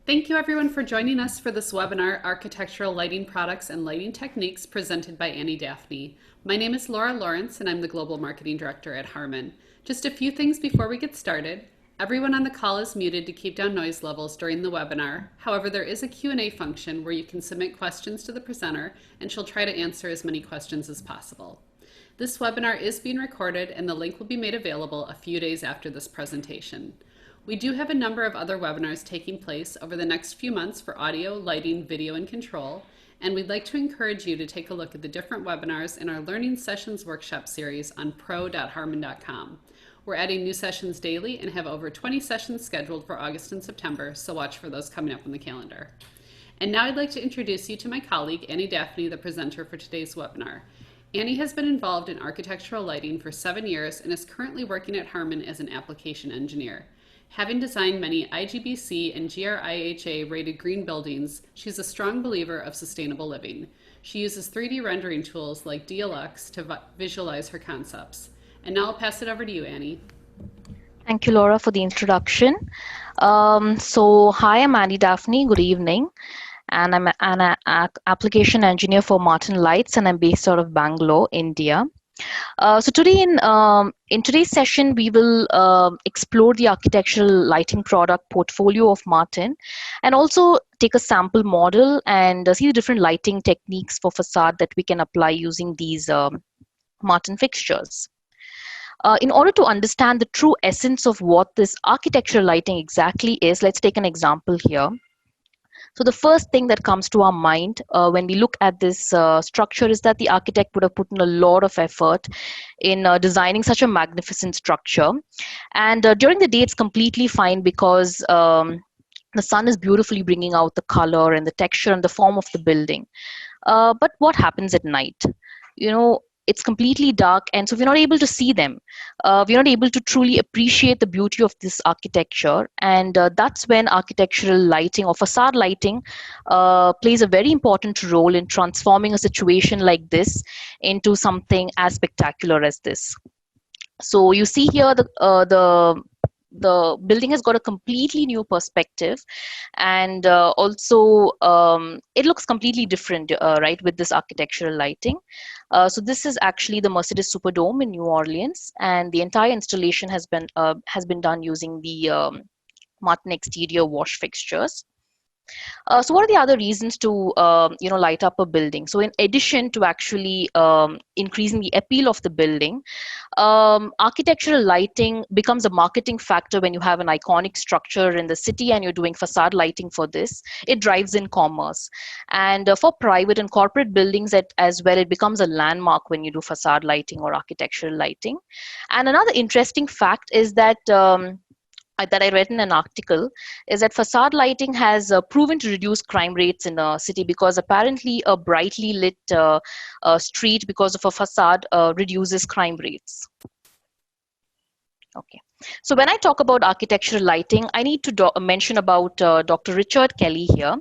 Thank you everyone for joining us for this webinar, Architectural Lighting Products and Lighting Techniques, presented by Annie Dafni. My name is Laura Lawrence and I'm the Global Marketing Director at Harman. Just a few things before we get started. Everyone on the call is muted to keep down noise levels during the webinar. However, there is a Q&A function where you can submit questions to the presenter and she'll try to answer as many questions as possible. This webinar is being recorded and the link will be made available a few days after this presentation. We do have a number of other webinars taking place over the next few months for audio, lighting, video, and control, and we'd like to encourage you to take a look at the different webinars in our Learning Sessions workshop series on pro.harman.com. We're adding new sessions daily and have over 20 sessions scheduled for August and September, so watch for those coming up on the calendar. And now I'd like to introduce you to my colleague, Annie Dafni, the presenter for today's webinar. Annie has been involved in architectural lighting for 7 years and is currently working at Harman as an application engineer. Having designed many IGBC and GRIHA rated green buildings, she's a strong believer of sustainable living. She uses 3D rendering tools like DLX to visualize her concepts. And now I'll pass it over to you, Annie. Thank you, Laura, for the introduction. Hi, I'm Annie Dafni. Good evening. And I'm an application engineer for Martin Lights, and I'm based out of Bangalore, India. Today in today's session, we will explore the architectural lighting product portfolio of Martin and also take a sample model and see the different lighting techniques for facade that we can apply using these Martin fixtures. In order to understand the true essence of what this architectural lighting exactly is, let's take an example here. So the first thing that comes to our mind when we look at this structure is that the architect would have put in a lot of effort in designing such a magnificent structure. And during the day, it's completely fine because the sun is beautifully bringing out the color and the texture and the form of the building. But what happens at night? You know, it's completely dark, and so we're not able to see them. We're not able to truly appreciate the beauty of this architecture, and that's when architectural lighting or facade lighting plays a very important role in transforming a situation like this into something as spectacular as this. So you see here the building has got a completely new perspective, and also it looks completely different, right, with this architectural lighting. So this is actually the Mercedes Superdome in New Orleans, and the entire installation has been done using the Martin exterior wash fixtures. So what are the other reasons to light up a building? So in addition to actually increasing the appeal of the building, architectural lighting becomes a marketing factor when you have an iconic structure in the city and you're doing facade lighting for this. It drives in commerce. And for private and corporate buildings as well, it becomes a landmark when you do facade lighting or architectural lighting. And another interesting fact is that that I read in an article is that facade lighting has proven to reduce crime rates in a city because apparently a brightly lit street because of a facade reduces crime rates. Okay. So when I talk about architectural lighting, I need to mention about Dr. Richard Kelly here.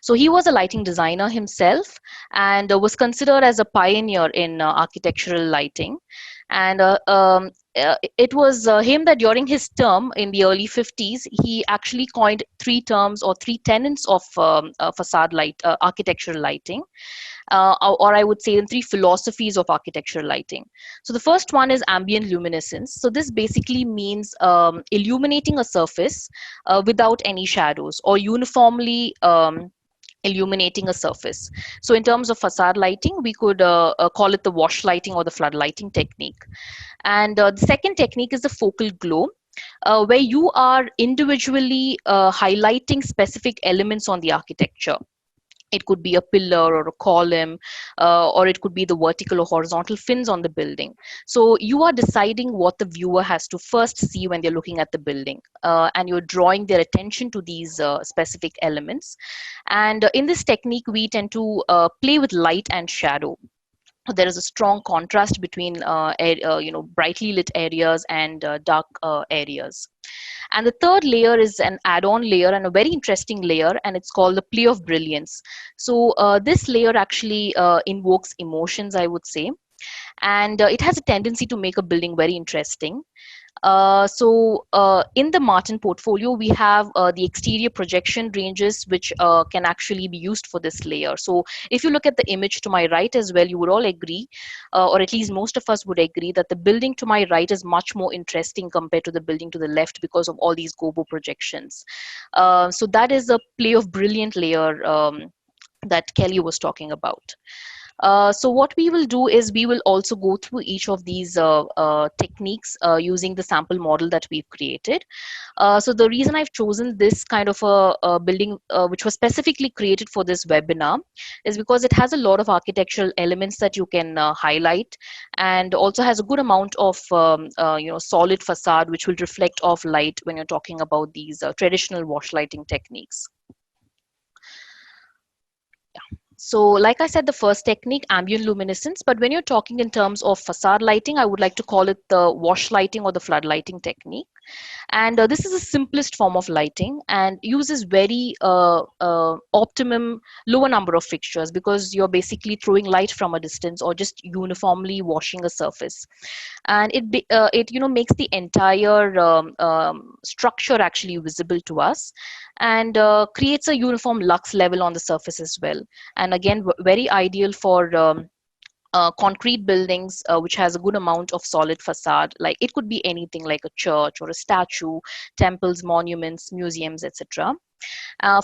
So he was a lighting designer himself and was considered as a pioneer in architectural lighting. And it was him that during his term in the early 50s, he actually coined 3 terms or 3 tenets of facade light, architectural lighting, or I would say in 3 philosophies of architectural lighting. So the first one is ambient luminescence. So this basically means illuminating a surface without any shadows or uniformly illuminating a surface. So in terms of facade lighting, we could call it the wash lighting or the flood lighting technique. And the second technique is the focal glow, where you are individually highlighting specific elements on the architecture. It could be a pillar or a column, or it could be the vertical or horizontal fins on the building. So you are deciding what the viewer has to first see when they're looking at the building, and you're drawing their attention to these specific elements. And in this technique, we tend to play with light and shadow. There is a strong contrast between brightly lit areas and dark areas. And the third layer is an add-on layer and a very interesting layer, and it's called the play of brilliance. So this layer actually invokes emotions, I would say, and it has a tendency to make a building very interesting. In the Martin portfolio, we have the exterior projection ranges, which can actually be used for this layer. So if you look at the image to my right as well, you would all agree, or at least most of us would agree, that the building to my right is much more interesting compared to the building to the left because of all these gobo projections. So that is a play of brilliant layer that Kelly was talking about. So what we will do is we will also go through each of these techniques using the sample model that we've created. So the reason I've chosen this kind of a building, which was specifically created for this webinar, is because it has a lot of architectural elements that you can highlight, and also has a good amount of solid facade, which will reflect off light when you're talking about these traditional wash lighting techniques. So like I said, the first technique, ambient luminescence, but when you're talking in terms of facade lighting, I would like to call it the wash lighting or the flood lighting technique. And this is the simplest form of lighting and uses very optimum lower number of fixtures, because you're basically throwing light from a distance or just uniformly washing a surface. And it makes the entire structure actually visible to us, and creates a uniform lux level on the surface as well. And again, very ideal for concrete buildings, which has a good amount of solid facade. Like it could be anything like a church or a statue, temples, monuments, museums, etc.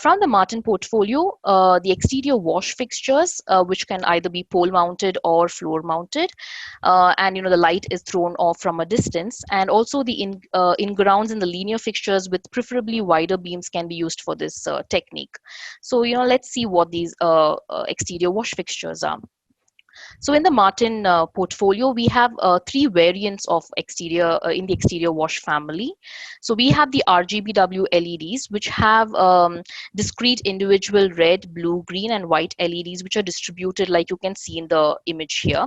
From the Martin portfolio, the exterior wash fixtures, which can either be pole mounted or floor mounted, and the light is thrown off from a distance, and also the in grounds and the linear fixtures with preferably wider beams can be used for this technique. So let's see what these exterior wash fixtures are. So in the Martin portfolio, we have three variants of exterior in the exterior wash family. So we have the RGBW LEDs, which have discrete individual red, blue, green, and white LEDs, which are distributed like you can see in the image here.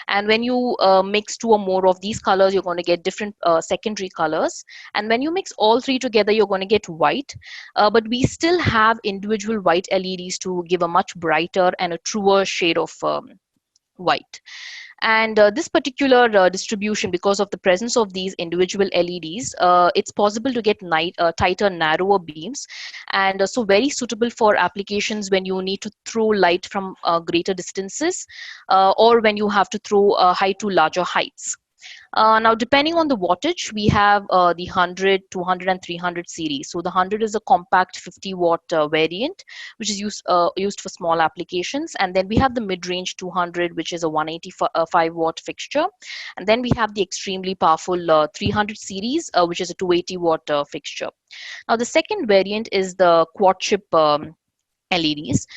And when you mix two or more of these colors, you're going to get different secondary colors. And when you mix all three together, you're going to get white. But we still have individual white LEDs to give a much brighter and a truer shade of white. And this particular distribution, because of the presence of these individual LEDs, it's possible to get tighter, narrower beams, and so very suitable for applications when you need to throw light from greater distances, or when you have to throw height to larger heights. Now, depending on the wattage, we have the 100, 200, and 300 series. So the 100 is a compact 50-watt variant, which is used for small applications. And then we have the mid-range 200, which is a 185-watt fixture. And then we have the extremely powerful 300 series, which is a 280-watt fixture. Now, the second variant is the quad chip LEDs.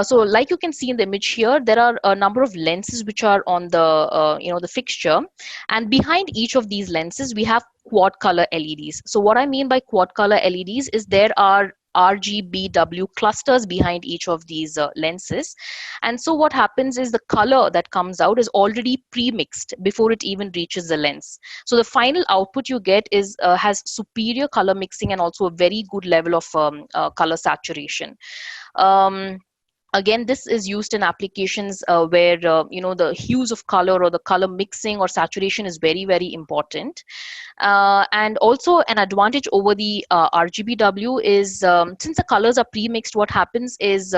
So like you can see in the image here, there are a number of lenses which are on the fixture, and behind each of these lenses we have quad color LEDs. So what I mean by quad color LEDs is there are RGBW clusters behind each of these lenses. And so what happens is the color that comes out is already pre-mixed before it even reaches the lens. So the final output you get is has superior color mixing and also a very good level of color saturation. um, Again, this is used in applications where the hues of color or the color mixing or saturation is very, very important. And also an advantage over the RGBW is, since the colors are pre-mixed, what happens is,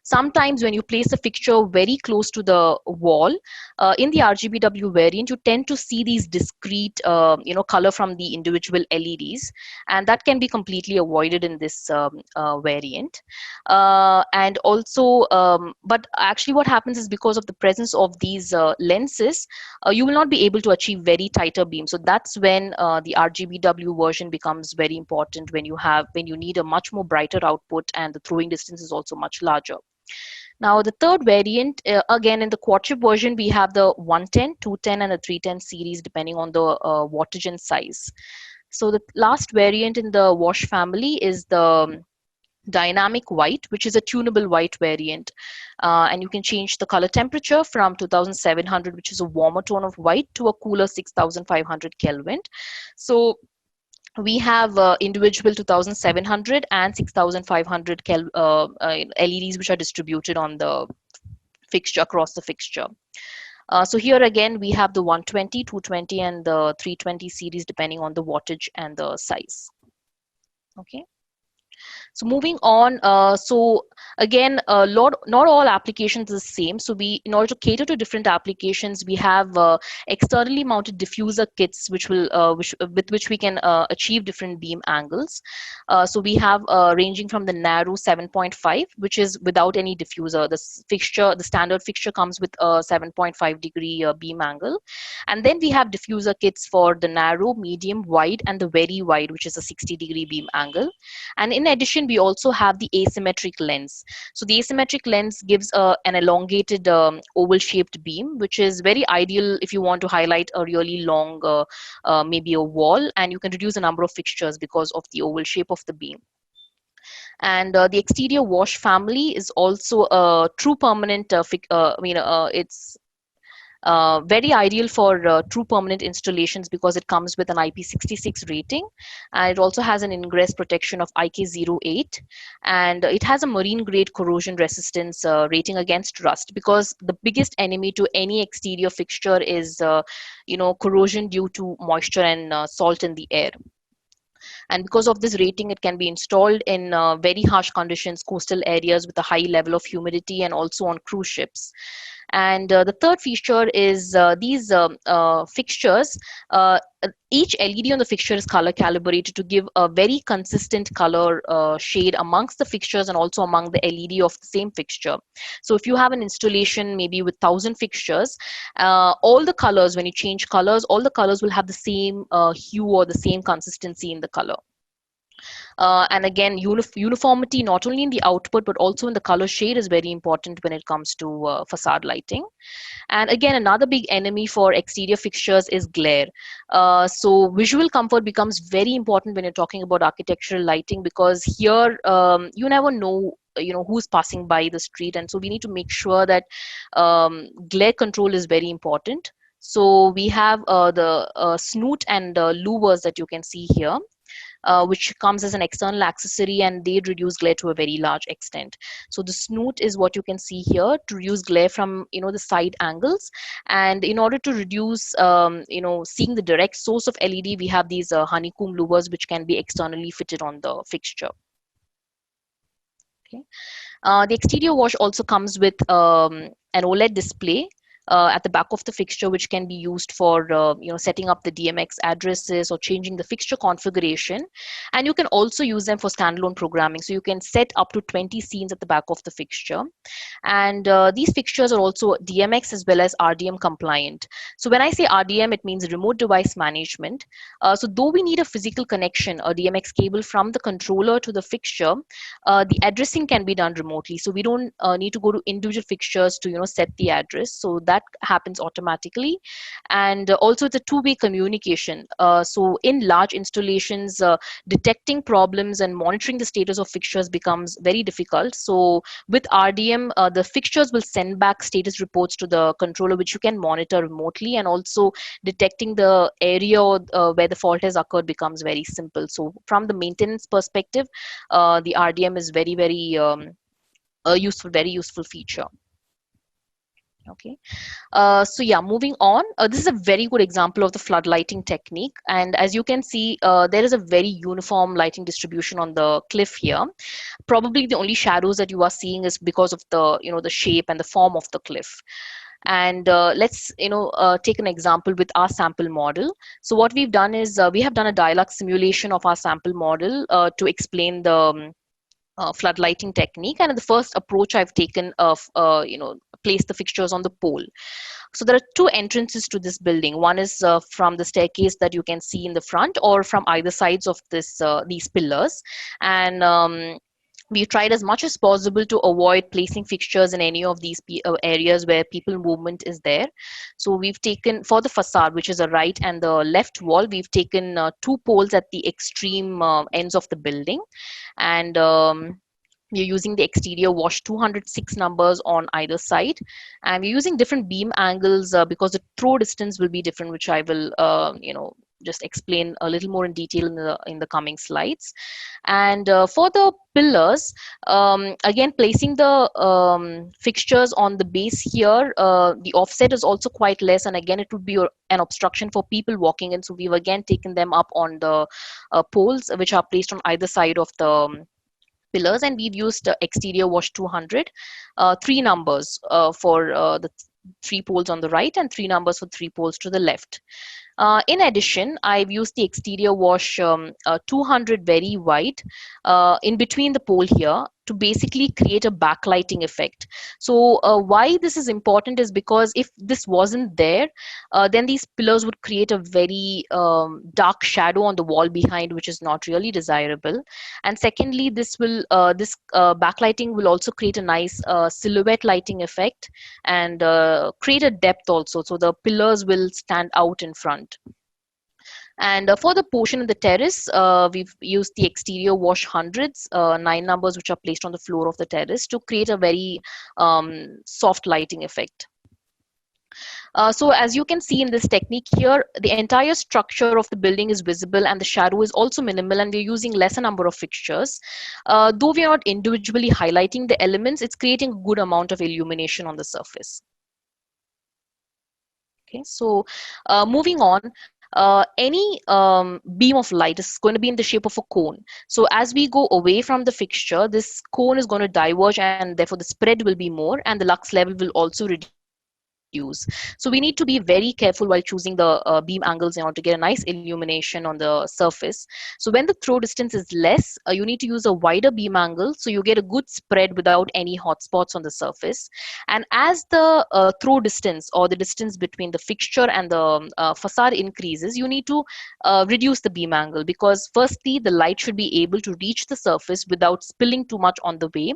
sometimes when you place a fixture very close to the wall, in the RGBW variant, you tend to see these discrete, color from the individual LEDs, and that can be completely avoided in this variant. And also, but actually what happens is, because of the presence of these lenses, you will not be able to achieve very tighter beams. So that's when the RGBW version becomes very important, when you need a much more brighter output and the throwing distance is also much larger. Now, the third variant, again, in the quad chip version, we have the 110, 210, and the 310 series, depending on the wattage and size. So the last variant in the wash family is the dynamic white, which is a tunable white variant. And you can change the color temperature from 2700, which is a warmer tone of white, to a cooler 6500 Kelvin. So we have individual 2700 and 6500 LEDs, which are distributed on the fixture, across the fixture. So here again, we have the 120, 220, and the 320 series depending on the wattage and the size. Okay. So moving on, so again, not all applications are the same. So we, in order to cater to different applications, we have externally mounted diffuser kits, with which we can achieve different beam angles. So we have ranging from the narrow 7.5, which is without any diffuser. The standard fixture comes with a 7.5-degree beam angle, and then we have diffuser kits for the narrow, medium, wide, and the very wide, which is a 60-degree beam angle. And in addition, we also have the asymmetric lens. So the asymmetric lens gives an elongated oval shaped beam, which is very ideal if you want to highlight a really long, maybe a wall, and you can reduce the number of fixtures because of the oval shape of the beam. And the exterior wash family is also a true permanent, it's very ideal for true permanent installations because it comes with an IP66 rating, and it also has an ingress protection of IK08, and it has a marine grade corrosion resistance rating against rust, because the biggest enemy to any exterior fixture is corrosion due to moisture and salt in the air. And because of this rating, it can be installed in very harsh conditions, coastal areas with a high level of humidity, and also on cruise ships. And the third feature is these fixtures. Each LED on the fixture is color calibrated to give a very consistent color shade amongst the fixtures and also among the LED of the same fixture. So if you have an installation maybe with 1,000 fixtures, all the colors, when you change colors, all the colors will have the same hue or the same consistency in the color. And again, uniformity not only in the output but also in the color shade is very important when it comes to facade lighting. And again, another big enemy for exterior fixtures is glare. So visual comfort becomes very important when you're talking about architectural lighting, because here you never know who's passing by the street, and so we need to make sure that glare control is very important. So we have the snoot and louvers that you can see here, which comes as an external accessory, and they reduce glare to a very large extent. So the snoot is what you can see here to reduce glare from the side angles, and in order to reduce seeing the direct source of LED, we have these honeycomb louvers which can be externally fitted on the fixture. Okay. The exterior wash also comes with an OLED display at the back of the fixture, which can be used for setting up the DMX addresses or changing the fixture configuration. And you can also use them for standalone programming. So you can set up to 20 scenes at the back of the fixture. And these fixtures are also DMX as well as RDM compliant. So when I say RDM, it means remote device management. So though we need a physical connection, a DMX cable from the controller to the fixture, the addressing can be done remotely. So we don't need to go to individual fixtures to set the address. So that happens automatically. And also it's a two-way communication. So in large installations, detecting problems and monitoring the status of fixtures becomes very difficult. So with RDM, the fixtures will send back status reports to the controller, which you can monitor remotely, and also detecting the area where the fault has occurred becomes very simple. So from the maintenance perspective, the RDM is very, very very useful feature. Okay. So yeah, moving on. This is a very good example of the flood lighting technique. And as you can see, there is a very uniform lighting distribution on the cliff here. Probably the only shadows that you are seeing is because of the shape and the form of the cliff. And let's take an example with our sample model. So what we've done is we have done a dialog simulation of our sample model to explain the flood lighting technique. And in the first approach I've taken of place the fixtures on the pole. So there are two entrances to this building. One is from the staircase that you can see in the front, or from either sides of these pillars. And we tried as much as possible to avoid placing fixtures in any of these areas where people movement is there. So we've taken, for the facade, which is the right and the left wall, we've taken two poles at the extreme ends of the building. And we're using the exterior wash 206 numbers on either side, and we're using different beam angles because the throw distance will be different, which I will just explain a little more in detail in the coming slides. And for the pillars, again, placing the fixtures on the base here, the offset is also quite less, and again, it would be an obstruction for people walking in. So we've again taken them up on the poles, which are placed on either side of the pillars, and we've used exterior wash 200, three numbers for the three poles on the right and three numbers for three poles to the left. In addition, I've used the exterior wash 200 very wide in between the pole here to basically create a backlighting effect. So why this is important is because if this wasn't there, then these pillars would create a very dark shadow on the wall behind, which is not really desirable. And secondly, this backlighting will also create a nice silhouette lighting effect and create a depth also. So the pillars will stand out in front. And for the portion in the terrace, we've used the exterior wash hundreds, nine numbers which are placed on the floor of the terrace to create a very soft lighting effect. So as you can see in this technique here, the entire structure of the building is visible and the shadow is also minimal, and we're using lesser number of fixtures. Though we are not individually highlighting the elements, it's creating a good amount of illumination on the surface. Okay, so moving on, any beam of light is going to be in the shape of a cone. So as we go away from the fixture, this cone is going to diverge, and therefore the spread will be more, and the lux level will also reduce. So we need to be very careful while choosing the beam angles in order to get a nice illumination on the surface. So when the throw distance is less, you need to use a wider beam angle, so you get a good spread without any hot spots on the surface. And as the throw distance, or the distance between the fixture and the facade increases, you need to reduce the beam angle, because firstly, the light should be able to reach the surface without spilling too much on the way.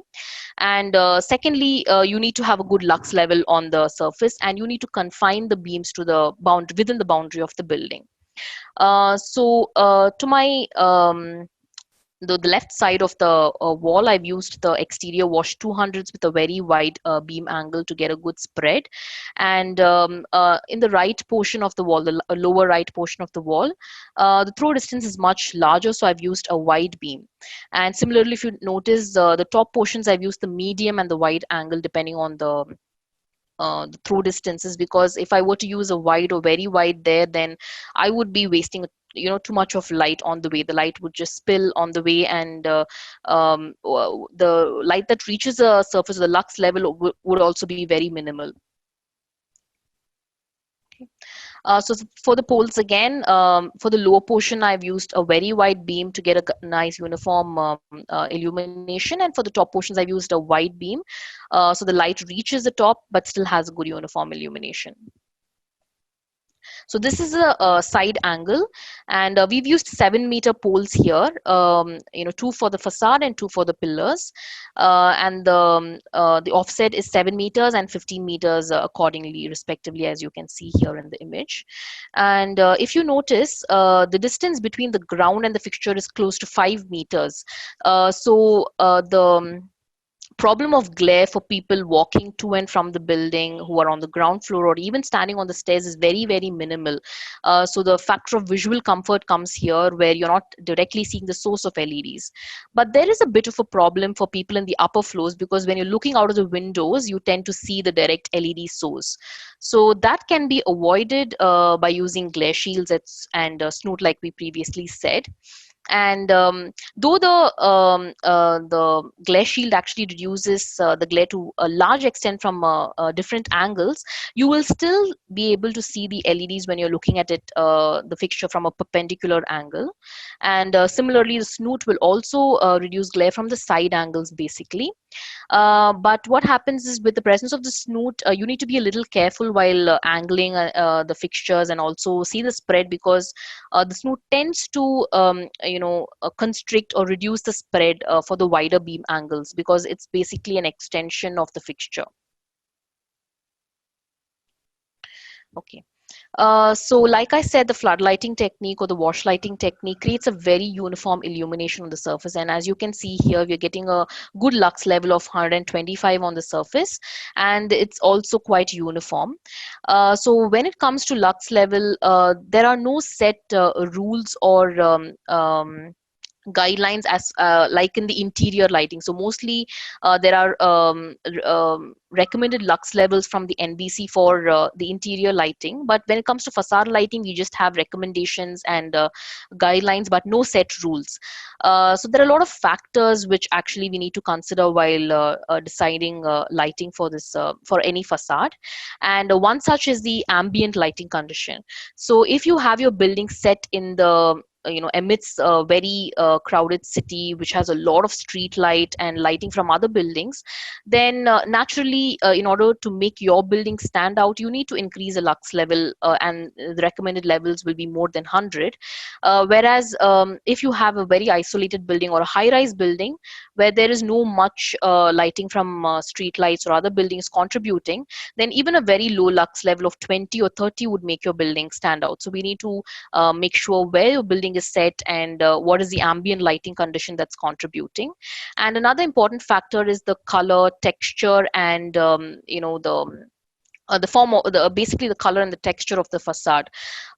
And secondly, you need to have a good lux level on the surface, and you need to confine the beams to the within the boundary of the building. To my the left side of the wall, I've used the exterior wash 200s with a very wide beam angle to get a good spread. And in the right portion of the wall, the lower right portion of the wall, the throw distance is much larger, so I've used a wide beam. And similarly, if you notice, the top portions, I've used the medium and the wide angle depending on the throw distances, because if I were to use a wide or very wide there, then I would be wasting too much of light on the way. The light would just spill on the way, and the light that reaches the surface, the lux level would also be very minimal. Okay. So for the poles again, for the lower portion, I've used a very wide beam to get a nice uniform illumination. And for the top portions, I've used a wide beam. So the light reaches the top, but still has a good uniform illumination. So this is a side angle, and we've used 7-meter poles here, two for the facade and two for the pillars. And the offset is 7 meters and 15 meters accordingly, respectively, as you can see here in the image. And if you notice, the distance between the ground and the fixture is close to 5 meters. The problem of glare for people walking to and from the building who are on the ground floor or even standing on the stairs is very, very minimal. So the factor of visual comfort comes here, where you're not directly seeing the source of LEDs. But there is a bit of a problem for people in the upper floors, because when you're looking out of the windows, you tend to see the direct LED source. So that can be avoided by using glare shields and snoot, like we previously said. And though the glare shield actually reduces the glare to a large extent from different angles, you will still be able to see the LEDs when you're looking at it, the fixture, from a perpendicular angle. And similarly, the snoot will also reduce glare from the side angles, basically. But what happens is, with the presence of the snoot, you need to be a little careful while angling the fixtures, and also see the spread, because the snoot tends to constrict or reduce the spread for the wider beam angles, because it's basically an extension of the fixture. Okay. So like I said, the flood lighting technique or the wash lighting technique creates a very uniform illumination on the surface. And as you can see here, we're getting a good lux level of 125 on the surface, and it's also quite uniform. So when it comes to lux level, there are no set rules or guidelines as like in the interior lighting. So mostly there are recommended lux levels from the NBC for the interior lighting, but when it comes to facade lighting, we just have recommendations and guidelines, but no set rules. So there are a lot of factors which actually we need to consider while deciding lighting for this for any facade. And one such is the ambient lighting condition. So if you have your building set in the amidst a very crowded city which has a lot of street light and lighting from other buildings, then naturally in order to make your building stand out, you need to increase the lux level, and the recommended levels will be more than 100. Whereas if you have a very isolated building or a high rise building where there is no much lighting from street lights or other buildings contributing, then even a very low lux level of 20 or 30 would make your building stand out. So we need to make sure where your building is set and what is the ambient lighting condition that's contributing. And another important factor is the color, texture, and the form of the basically the color and the texture of the facade,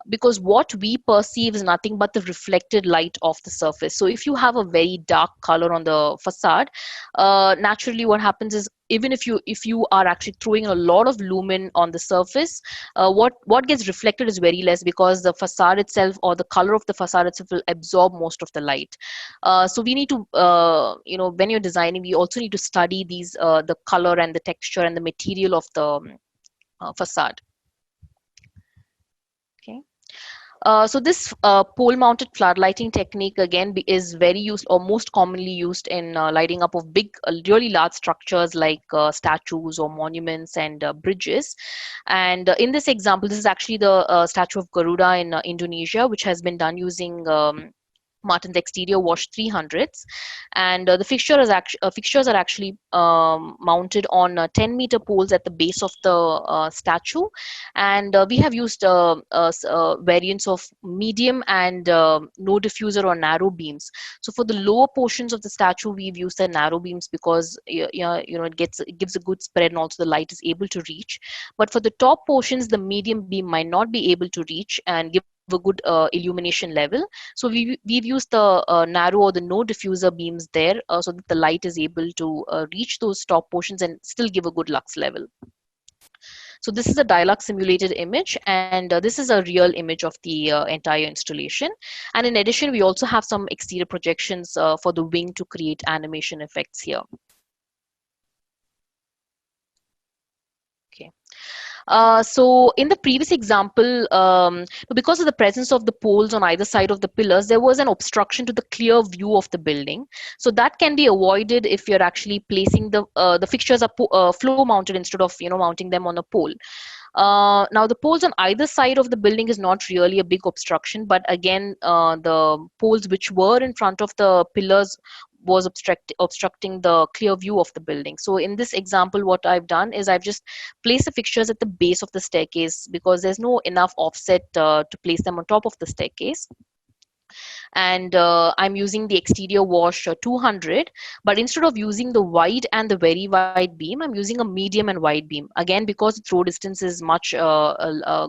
because what we perceive is nothing but the reflected light of the surface. So if you have a very dark color on the facade, naturally what happens is, even if you are actually throwing a lot of lumen on the surface, what gets reflected is very less, because the facade itself or the color of the facade itself will absorb most of the light. So we need to when you're designing, we also need to study these the color and the texture and the material of the facade. Okay. So this pole-mounted flood lighting technique again is very used, or most commonly used in lighting up of big, really large structures like statues or monuments and bridges. And in this example, this is actually the statue of Garuda in Indonesia, which has been done using Martin's exterior wash 300s, and the fixtures are actually mounted on 10-meter poles at the base of the statue, and we have used variants of medium and no diffuser or narrow beams. So for the lower portions of the statue, we've used the narrow beams because it gives a good spread and also the light is able to reach. But for the top portions, the medium beam might not be able to reach and give a good illumination level. So we've used the narrow or the no diffuser beams there, so that the light is able to reach those top portions and still give a good lux level. So this is a dialog simulated image, and this is a real image of the entire installation. And in addition, we also have some exterior projections for the wing to create animation effects here. Okay. So in the previous example, because of the presence of the poles on either side of the pillars, there was an obstruction to the clear view of the building. So that can be avoided if you're actually placing the fixtures are floor mounted instead of mounting them on a pole. Now the poles on either side of the building is not really a big obstruction, but again, the poles which were in front of the pillars was obstructing the clear view of the building. So in this example, what I've done is I've just placed the fixtures at the base of the staircase because there's no enough offset to place them on top of the staircase. And I'm using the exterior wash 200, but instead of using the wide and the very wide beam, I'm using a medium and wide beam, again because the throw distance is much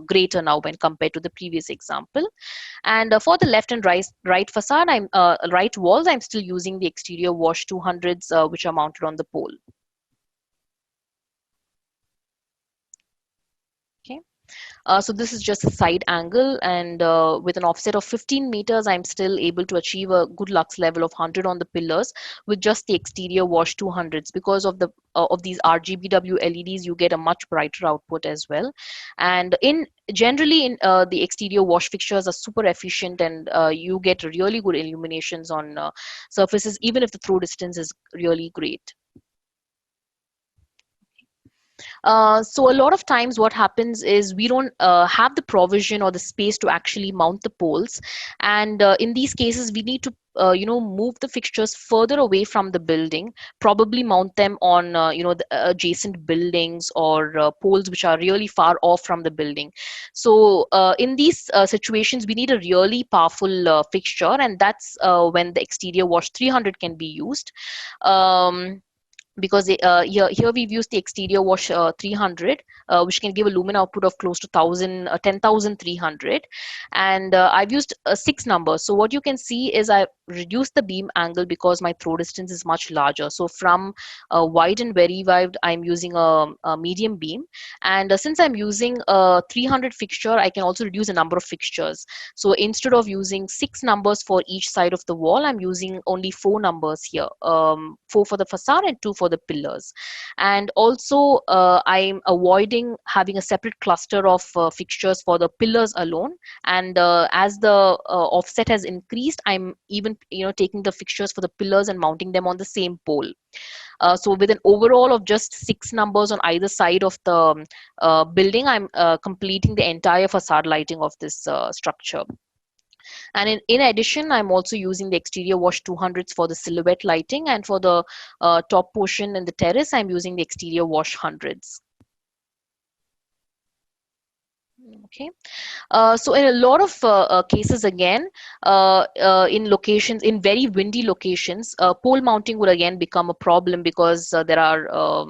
greater now when compared to the previous example. And for the left and right facade, right walls, I'm still using the exterior wash 200s, which are mounted on the pole. Okay. So this is just a side angle, and with an offset of 15 meters, I'm still able to achieve a good lux level of 100 on the pillars with just the exterior wash 200s. Because of these RGBW LEDs, you get a much brighter output as well. And generally in the exterior wash fixtures are super efficient, and you get really good illuminations on surfaces, even if the throw distance is really great. So a lot of times what happens is we don't have the provision or the space to actually mount the poles, and in these cases we need to move the fixtures further away from the building, probably mount them on the adjacent buildings or poles which are really far off from the building. So in these situations, we need a really powerful fixture, and that's when the exterior wash 300 can be used. Because here we've used the exterior wash 300, which can give a lumen output of close to 10,300, and I've used 6 numbers. So what you can see is I reduced the beam angle because my throw distance is much larger. So from wide and very wide, I'm using a medium beam, and since I'm using a 300 fixture, I can also reduce the number of fixtures. So instead of using 6 numbers for each side of the wall, I'm using only 4 numbers here, 4 for the facade and 2 for the pillars. And also I'm avoiding having a separate cluster of fixtures for the pillars alone. And as the offset has increased, I'm even taking the fixtures for the pillars and mounting them on the same pole. So with an overall of just 6 numbers on either side of the building, I'm completing the entire facade lighting of this structure. And in addition, I'm also using the exterior wash 200s for the silhouette lighting, and for the top portion in the terrace, I'm using the exterior wash 100s. Okay. So in a lot of cases, again, in locations, in very windy locations, pole mounting would again become a problem, because there are,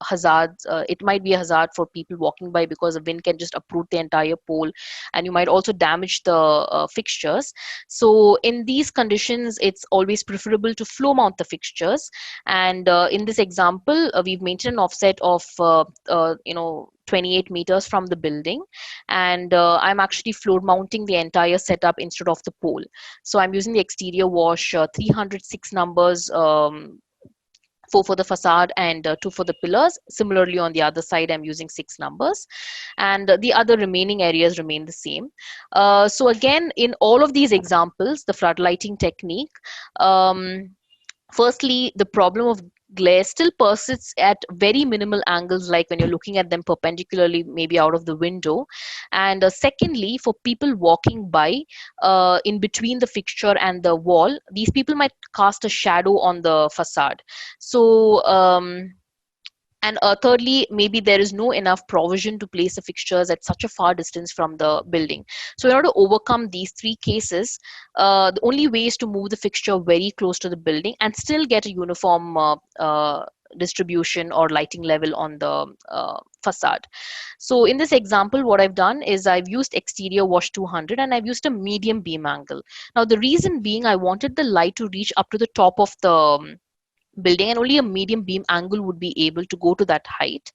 hazards. It might be a hazard for people walking by, because the wind can just uproot the entire pole, and you might also damage the fixtures. So in these conditions, it's always preferable to floor mount the fixtures. And in this example, we've maintained an offset of 28 meters from the building, and I'm actually floor mounting the entire setup instead of the pole. So I'm using the exterior wash 306 numbers, 4 for the facade and 2 for the pillars. Similarly, on the other side, I'm using 6 numbers, and the other remaining areas remain the same. So again, in all of these examples, the floodlighting technique, firstly, the problem of glare still persists at very minimal angles, like when you're looking at them perpendicularly, maybe out of the window. And secondly, for people walking by in between the fixture and the wall, these people might cast a shadow on the facade. So and thirdly, maybe there is no enough provision to place the fixtures at such a far distance from the building. So in order to overcome these 3 cases, the only way is to move the fixture very close to the building and still get a uniform distribution or lighting level on the facade. So in this example, what I've done is I've used exterior wash 200, and I've used a medium beam angle. Now the reason being, I wanted the light to reach up to the top of the building, and only a medium beam angle would be able to go to that height.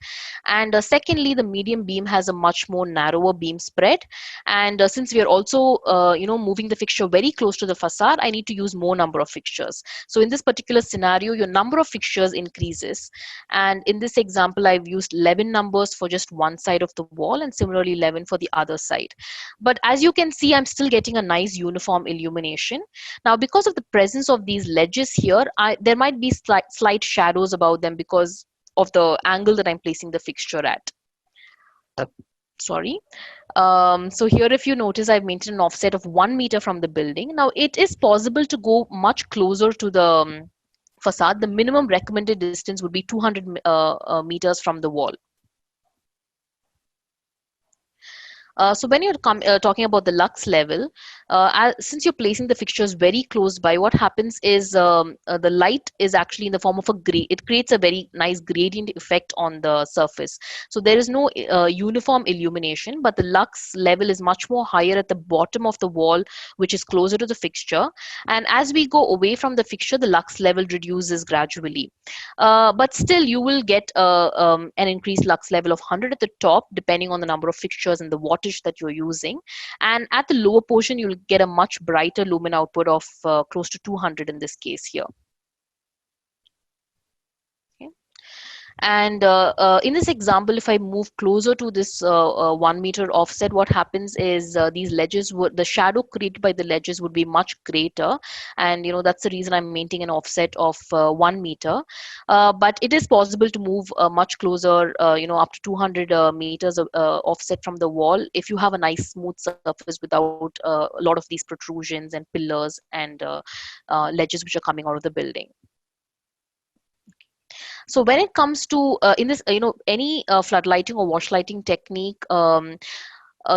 And secondly, the medium beam has a much more narrower beam spread, and since we are also moving the fixture very close to the facade, I need to use more number of fixtures. So in this particular scenario, your number of fixtures increases, and in this example, I've used 11 numbers for just one side of the wall, and similarly 11 for the other side. But as you can see, I'm still getting a nice uniform illumination. Now, because of the presence of these ledges here, there might be slight shadows about them because of the angle that I'm placing the fixture at. Sorry. So here, if you notice, I've maintained an offset of 1 meter from the building. Now, it is possible to go much closer to the facade. The minimum recommended distance would be 200 meters from the wall. So when you're talking about the lux level, since you're placing the fixtures very close by, what happens is the light is actually in the form of it creates a very nice gradient effect on the surface. So there is no uniform illumination, but the lux level is much more higher at the bottom of the wall, which is closer to the fixture. And as we go away from the fixture, the lux level reduces gradually. But still, you will get an increased lux level of 100 at the top, depending on the number of fixtures and the wattage that you're using. And at the lower portion, you'll get a much brighter lumen output of close to 200 in this case here. Okay. And in this example, if I move closer to this 1 meter offset, what happens is these ledges would, the shadow created by the ledges would be much greater. And that's the reason I'm maintaining an offset of 1 meter. But it is possible to move much closer, up to 200 meters of offset from the wall if you have a nice smooth surface without a lot of these protrusions and pillars and ledges which are coming out of the building. So when it comes to in this any flood lighting or wash lighting technique,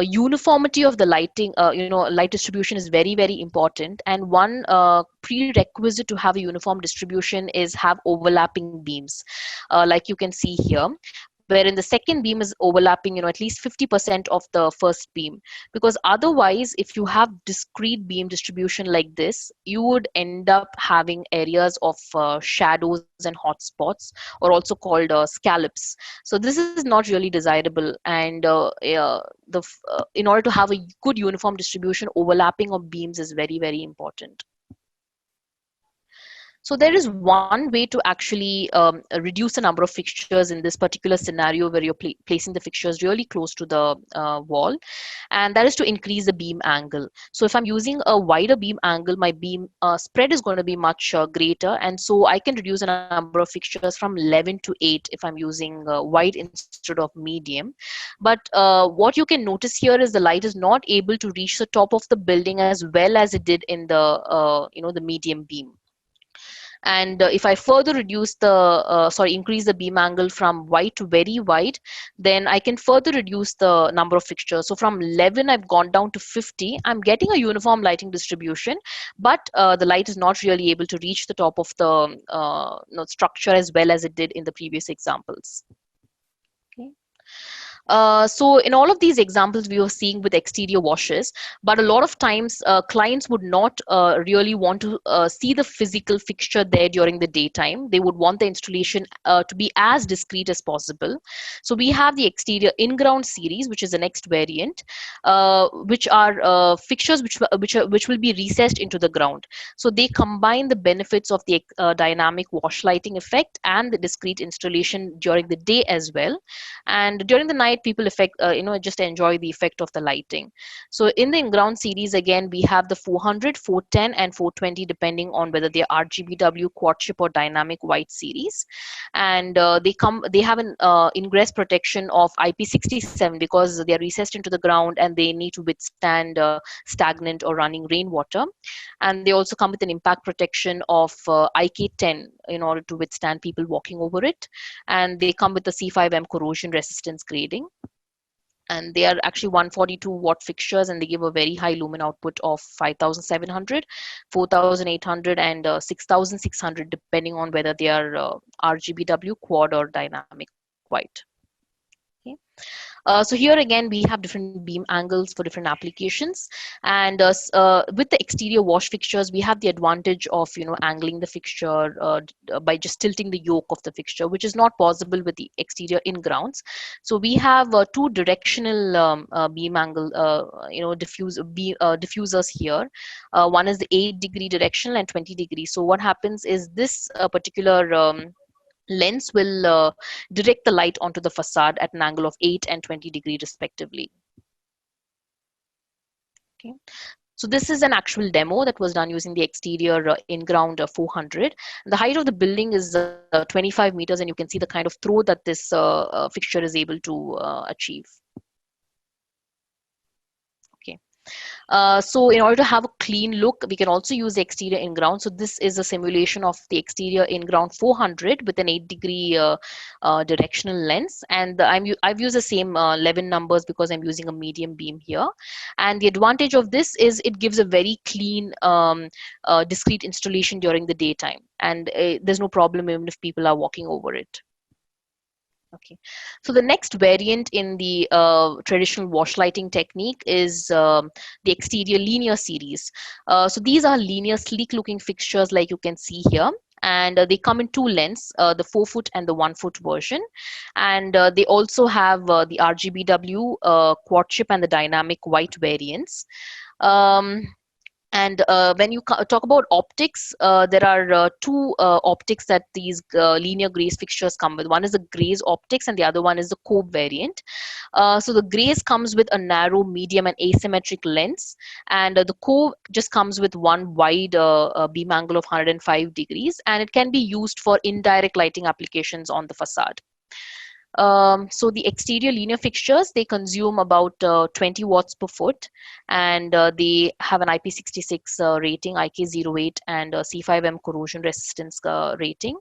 uniformity of the lighting, light distribution is very, very important. And one prerequisite to have a uniform distribution is have overlapping beams, like you can see here, wherein the second beam is overlapping at least 50% of the first beam. Because otherwise, if you have discrete beam distribution like this, you would end up having areas of shadows and hotspots, or also called scallops. So this is not really desirable. And in order to have a good uniform distribution, overlapping of beams is very, very important. So there is one way to actually reduce the number of fixtures in this particular scenario where you're placing the fixtures really close to the wall, and that is to increase the beam angle. So if I'm using a wider beam angle, my beam spread is going to be much greater, and so I can reduce the number of fixtures from 11 to 8 if I'm using wide instead of medium. But what you can notice here is the light is not able to reach the top of the building as well as it did in the medium beam. And if I further increase the beam angle from wide to very wide, then I can further reduce the number of fixtures. So from 11 I've gone down to 50. I'm getting a uniform lighting distribution, but the light is not really able to reach the top of the structure as well as it did in the previous examples. Okay. So in all of these examples, we were seeing with exterior washes, but a lot of times clients would not really want to see the physical fixture there during the daytime. They would want the installation to be as discreet as possible. So we have the exterior in-ground series, which is the next variant, which are fixtures which will be recessed into the ground. So they combine the benefits of the dynamic wash lighting effect and the discrete installation during the day as well. And during the night, people just enjoy the effect of the lighting. So in the in-ground series, again, we have the 400, 410, and 420, depending on whether they're RGBW, quad chip, or dynamic white series. And they have an ingress protection of IP67 because they are recessed into the ground and they need to withstand stagnant or running rainwater. And they also come with an impact protection of IK10 in order to withstand people walking over it. And they come with the C5M corrosion resistance grading. And they are actually 142 watt fixtures, and they give a very high lumen output of 5700, 4800, and 6600, depending on whether they are RGBW, quad, or dynamic white. Okay. So here again, we have different beam angles for different applications. And with the exterior wash fixtures, we have the advantage of angling the fixture by just tilting the yoke of the fixture, which is not possible with the exterior in grounds. So we have two directional beam angle diffusers here. One is the 8-degree directional and 20 degrees. So what happens is this particular lens will direct the light onto the facade at an angle of 8 and 20 degrees respectively. Okay. So this is an actual demo that was done using the exterior in-ground 400. The height of the building is 25 meters, and you can see the kind of throw that this fixture is able to achieve. Okay. So in order to have a clean look, we can also use the exterior in-ground. So this is a simulation of the exterior in-ground 400 with an 8-degree directional lens. And I've used the same 11 numbers because I'm using a medium beam here. And the advantage of this is it gives a very clean, discrete installation during the daytime. And there's no problem even if people are walking over it. Okay, so the next variant in the traditional wash lighting technique is the exterior linear series. So these are linear, sleek looking fixtures like you can see here. And they come in two lengths, the 4-foot and the 1-foot version. And they also have the RGBW, quad chip, and the dynamic white variants. And when you talk about optics, there are two optics that these linear graze fixtures come with. One is the graze optics, and the other one is the Cope variant. So the graze comes with a narrow, medium, and asymmetric lens, and the Cope just comes with one wide beam angle of 105 degrees, and it can be used for indirect lighting applications on the facade. So the exterior linear fixtures, they consume about 20 watts per foot, and they have an IP66 rating, IK08, and C5M corrosion resistance rating.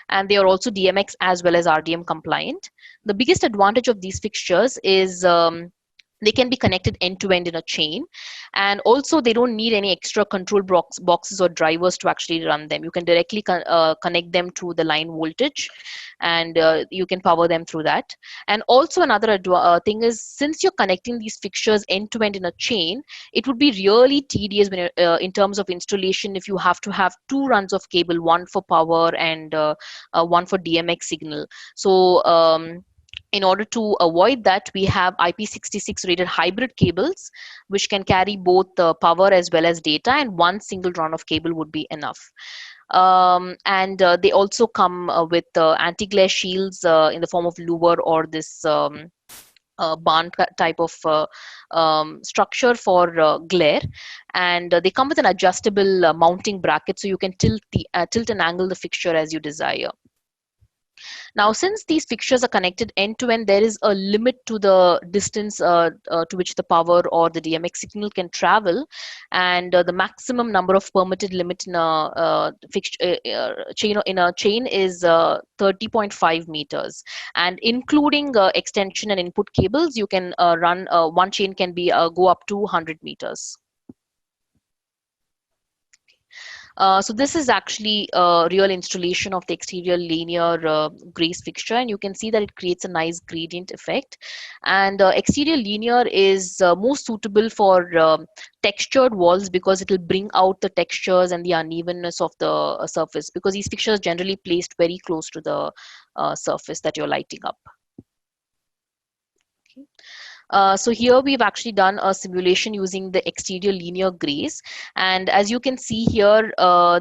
And they are also DMX as well as RDM compliant. The biggest advantage of these fixtures is they can be connected end to end in a chain, and also they don't need any extra control boxes or drivers to actually run them. You can directly connect them to the line voltage, and you can power them through that. And also another thing is, since you're connecting these fixtures end to end in a chain, it would be really tedious when in terms of installation, if you have to have two runs of cable, one for power and one for DMX signal. So in order to avoid that, we have IP66 rated hybrid cables, which can carry both power as well as data, and one single run of cable would be enough. And they also come with anti-glare shields in the form of louver, or this barn type of structure for glare. And they come with an adjustable mounting bracket, so you can tilt and angle the fixture as you desire. Now, since these fixtures are connected end to end, there is a limit to the distance to which the power or the DMX signal can travel, and the maximum number of permitted limit in a chain is 30.5 meters, and including extension and input cables, you can run one chain can be go up to 100 meters. So this is actually a real installation of the exterior linear graze fixture, and you can see that it creates a nice gradient effect. And exterior linear is most suitable for textured walls, because it will bring out the textures and the unevenness of the surface, because these fixtures are generally placed very close to the surface that you're lighting up. Okay. So here we've actually done a simulation using the exterior linear graze, and as you can see here,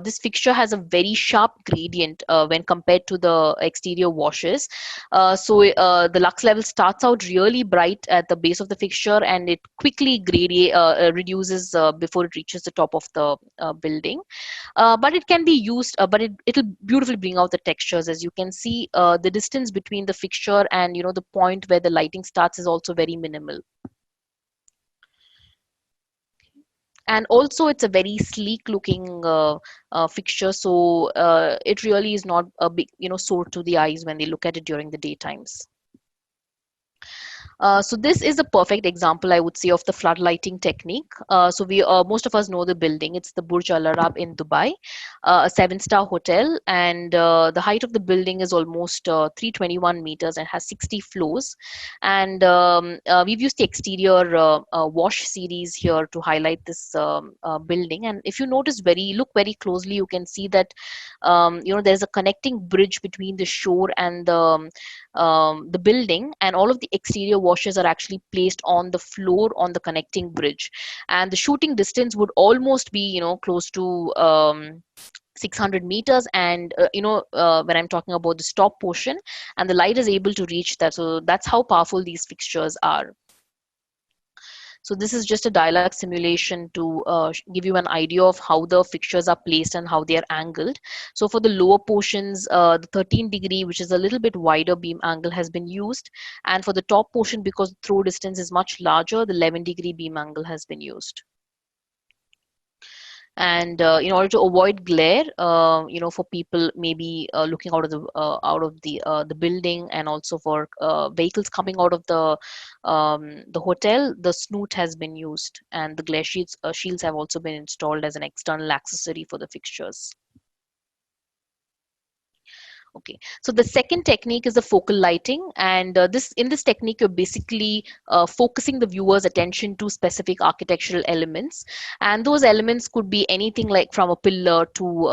this fixture has a very sharp gradient when compared to the exterior washes. The lux level starts out really bright at the base of the fixture, and it quickly reduces before it reaches the top of the building. But it can be used, but it'll beautifully bring out the textures. As you can see, the distance between the fixture and the point where the lighting starts is also very minimal. And also it's a very sleek looking fixture, so it really is not a big sore to the eyes when they look at it during the daytimes. So this is a perfect example, I would say, of the flood lighting technique. So we most of us know the building. It's the Burj Al Arab in Dubai, a 7-star hotel, and the height of the building is almost 321 meters and has 60 floors. And we've used the exterior wash series here to highlight this building. And if you look very closely, you can see that there's a connecting bridge between the shore and the building, and all of the exterior washes are actually placed on the floor on the connecting bridge, and the shooting distance would almost be close to 600 meters. And when I'm talking about the stop portion, and the light is able to reach that, so that's how powerful these fixtures are. So this is just a dialog simulation to give you an idea of how the fixtures are placed and how they are angled. So for the lower portions, the 13-degree, which is a little bit wider beam angle, has been used. And for the top portion, because the throw distance is much larger, the 11-degree beam angle has been used. And in order to avoid glare, for people maybe looking out of the building, and also for vehicles coming out of the hotel, the snoot has been used, and the glare shields have also been installed as an external accessory for the fixtures. Okay, so the second technique is the focal lighting, and in this technique, you're basically focusing the viewer's attention to specific architectural elements, and those elements could be anything like from a pillar to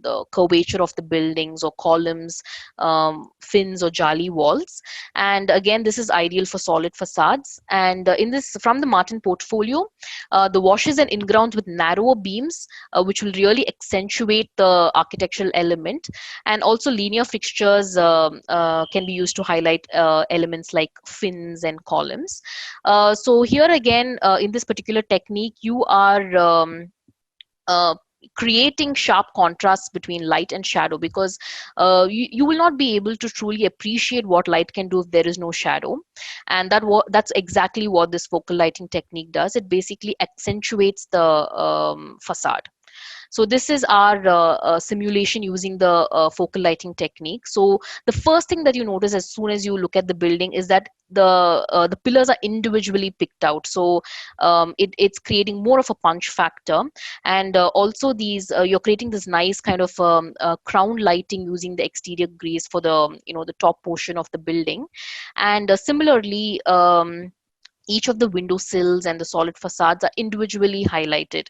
the curvature of the buildings or columns, fins or jali walls. And again, this is ideal for solid facades. And in this, from the Martin portfolio, the washes and in-grounds with narrower beams, which will really accentuate the architectural element. And also linear fixtures can be used to highlight elements like fins and columns. So here again, in this particular technique, you are uh, creating sharp contrasts between light and shadow, because you will not be able to truly appreciate what light can do if there is no shadow. And that's exactly what this focal lighting technique does. It basically accentuates the facade. So this is our simulation using the focal lighting technique. So the first thing that you notice as soon as you look at the building is that the pillars are individually picked out. So it's creating more of a punch factor. And also these you're creating this nice kind of crown lighting using the exterior grays for the the top portion of the building. And similarly, each of the window sills and the solid facades are individually highlighted.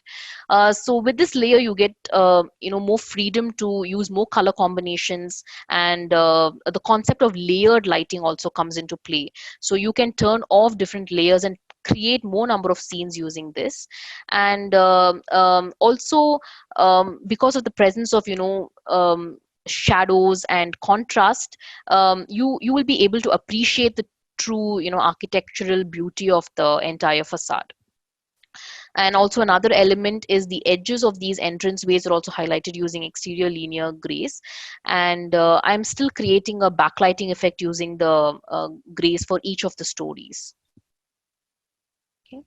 So with this layer, you get more freedom to use more color combinations, and the concept of layered lighting also comes into play. So you can turn off different layers and create more number of scenes using this. And also, because of the presence of shadows and contrast, you will be able to appreciate the true architectural beauty of the entire facade. And also another element is the edges of these entranceways are also highlighted using exterior linear grays. And I'm still creating a backlighting effect using the grays for each of the stories. Okay.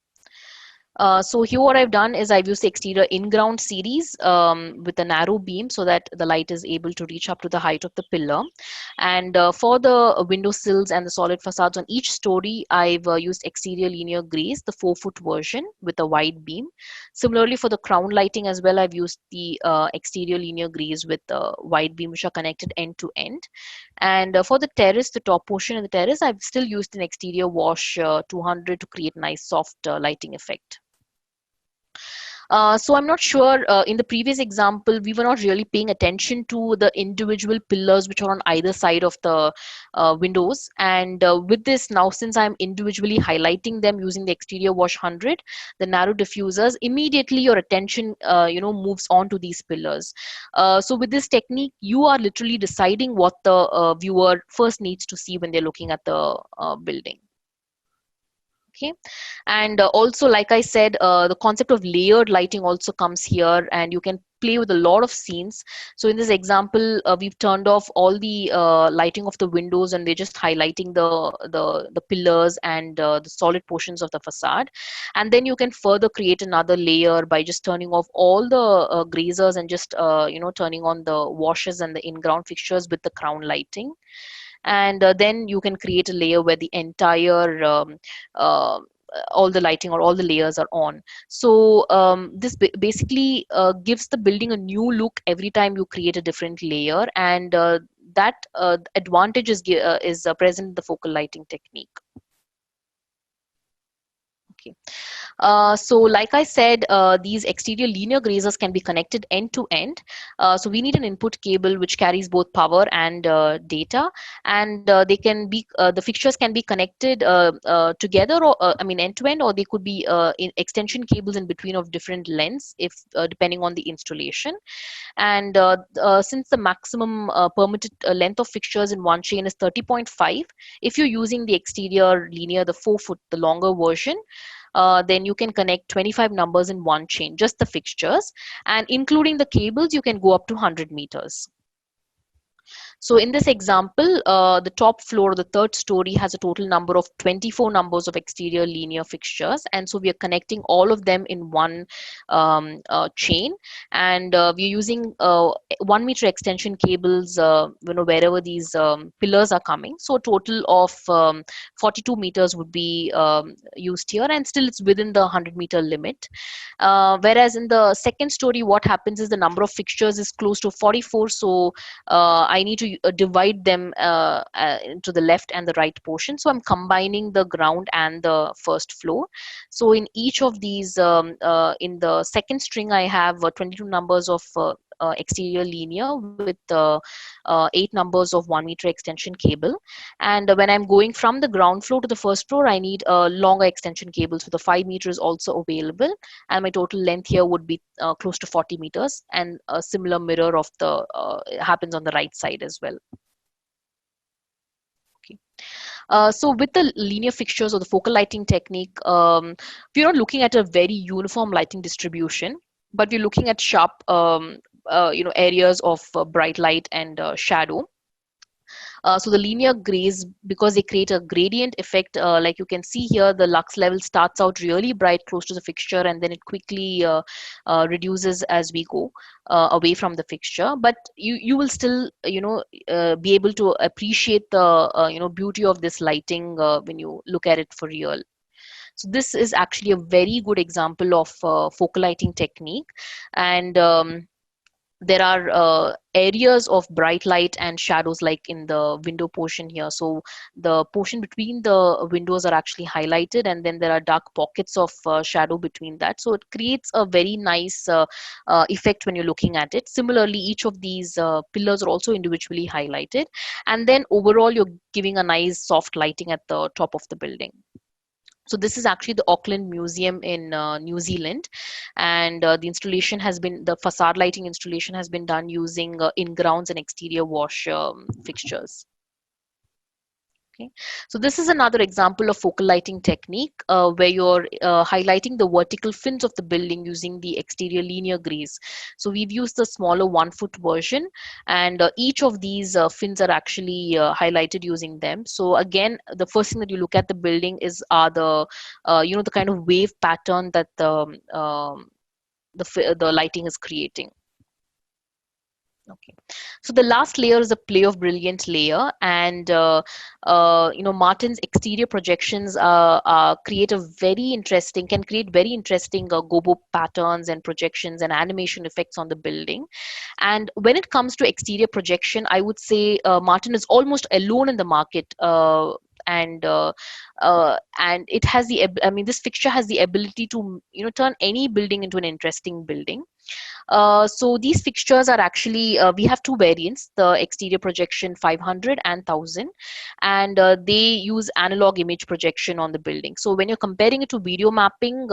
So here what I've done is I've used the exterior in-ground series with a narrow beam so that the light is able to reach up to the height of the pillar. And for the window sills and the solid facades on each story, I've used exterior linear grays, the 4-foot version with a wide beam. Similarly, for the crown lighting as well, I've used the exterior linear grays with a wide beam, which are connected end to end. And for the terrace, the top portion of the terrace, I've still used an exterior wash 200 to create nice soft lighting effect. So I'm not sure, in the previous example, we were not really paying attention to the individual pillars which are on either side of the windows. And with this now, since I'm individually highlighting them using the exterior wash 100, the narrow diffusers, immediately your attention, moves on to these pillars. So with this technique, you are literally deciding what the viewer first needs to see when they're looking at the building. Okay. And also, like I said, the concept of layered lighting also comes here, and you can play with a lot of scenes. So in this example, we've turned off all the lighting of the windows, and we're just highlighting the pillars and the solid portions of the facade. And then you can further create another layer by just turning off all the grazers and just turning on the washes and the in-ground fixtures with the crown lighting. And then you can create a layer where the entire uh, all the lighting or all the layers are on. So this basically gives the building a new look every time you create a different layer, and that advantage is present in the focal lighting technique. Okay. So like I said, these exterior linear grazers can be connected end to end. So we need an input cable which carries both power and data, and they can be the fixtures can be connected together, or I mean end to end, or they could be in extension cables in between of different lengths, if depending on the installation. And since the maximum permitted length of fixtures in one chain is 30.5, if you're using the exterior linear, the 4-foot, the longer version, then you can connect 25 numbers in one chain, just the fixtures. And including the cables, you can go up to 100 meters. So in this example, the top floor, the third story, has a total number of 24 numbers of exterior linear fixtures. And so we are connecting all of them in one chain. And we're using 1 meter extension cables, wherever these pillars are coming. So a total of 42 meters would be used here, and still it's within the 100-meter limit. Whereas in the second story, what happens is the number of fixtures is close to 44. So I need to divide them into the left and the right portion. So I'm combining the ground and the first floor. So in each of these, in the second string, I have 22 numbers of exterior linear with 8 numbers of 1 meter extension cable. And when I'm going from the ground floor to the first floor, I need a longer extension cable. So the 5 meter is also available. And my total length here would be close to 40 meters. And a similar mirror of the happens on the right side as well. Okay. So with the linear fixtures or the focal lighting technique, we're not looking at a very uniform lighting distribution, but we're looking at sharp, areas of bright light and shadow. So the linear grays, because they create a gradient effect, like you can see here, the lux level starts out really bright close to the fixture, and then it quickly reduces as we go away from the fixture. But you will still, be able to appreciate the, beauty of this lighting when you look at it for real. So this is actually a very good example of focal lighting technique. And there are areas of bright light and shadows like in the window portion here. So the portion between the windows are actually highlighted, and then there are dark pockets of shadow between that. So it creates a very nice effect when you're looking at it. Similarly, each of these pillars are also individually highlighted, and then overall you're giving a nice soft lighting at the top of the building. So this is actually the Auckland Museum in New Zealand, and the facade lighting installation has been done using in-grounds and exterior wash fixtures. Okay. So this is another example of focal lighting technique where you're highlighting the vertical fins of the building using the exterior linear grays. So we've used the smaller 1 foot version, and each of these fins are actually highlighted using them. So again, the first thing that you look at the building is the kind of wave pattern that the lighting is creating. Okay, so the last layer is a play of brilliant layer, and Martin's exterior projections can create very interesting gobo patterns and projections and animation effects on the building. And when it comes to exterior projection, I would say Martin is almost alone in the market. And it has this fixture has the ability to turn any building into an interesting building. So these fixtures are actually, we have two variants, the exterior projection 500 and 1000, and they use analog image projection on the building. So when you're comparing it to video mapping,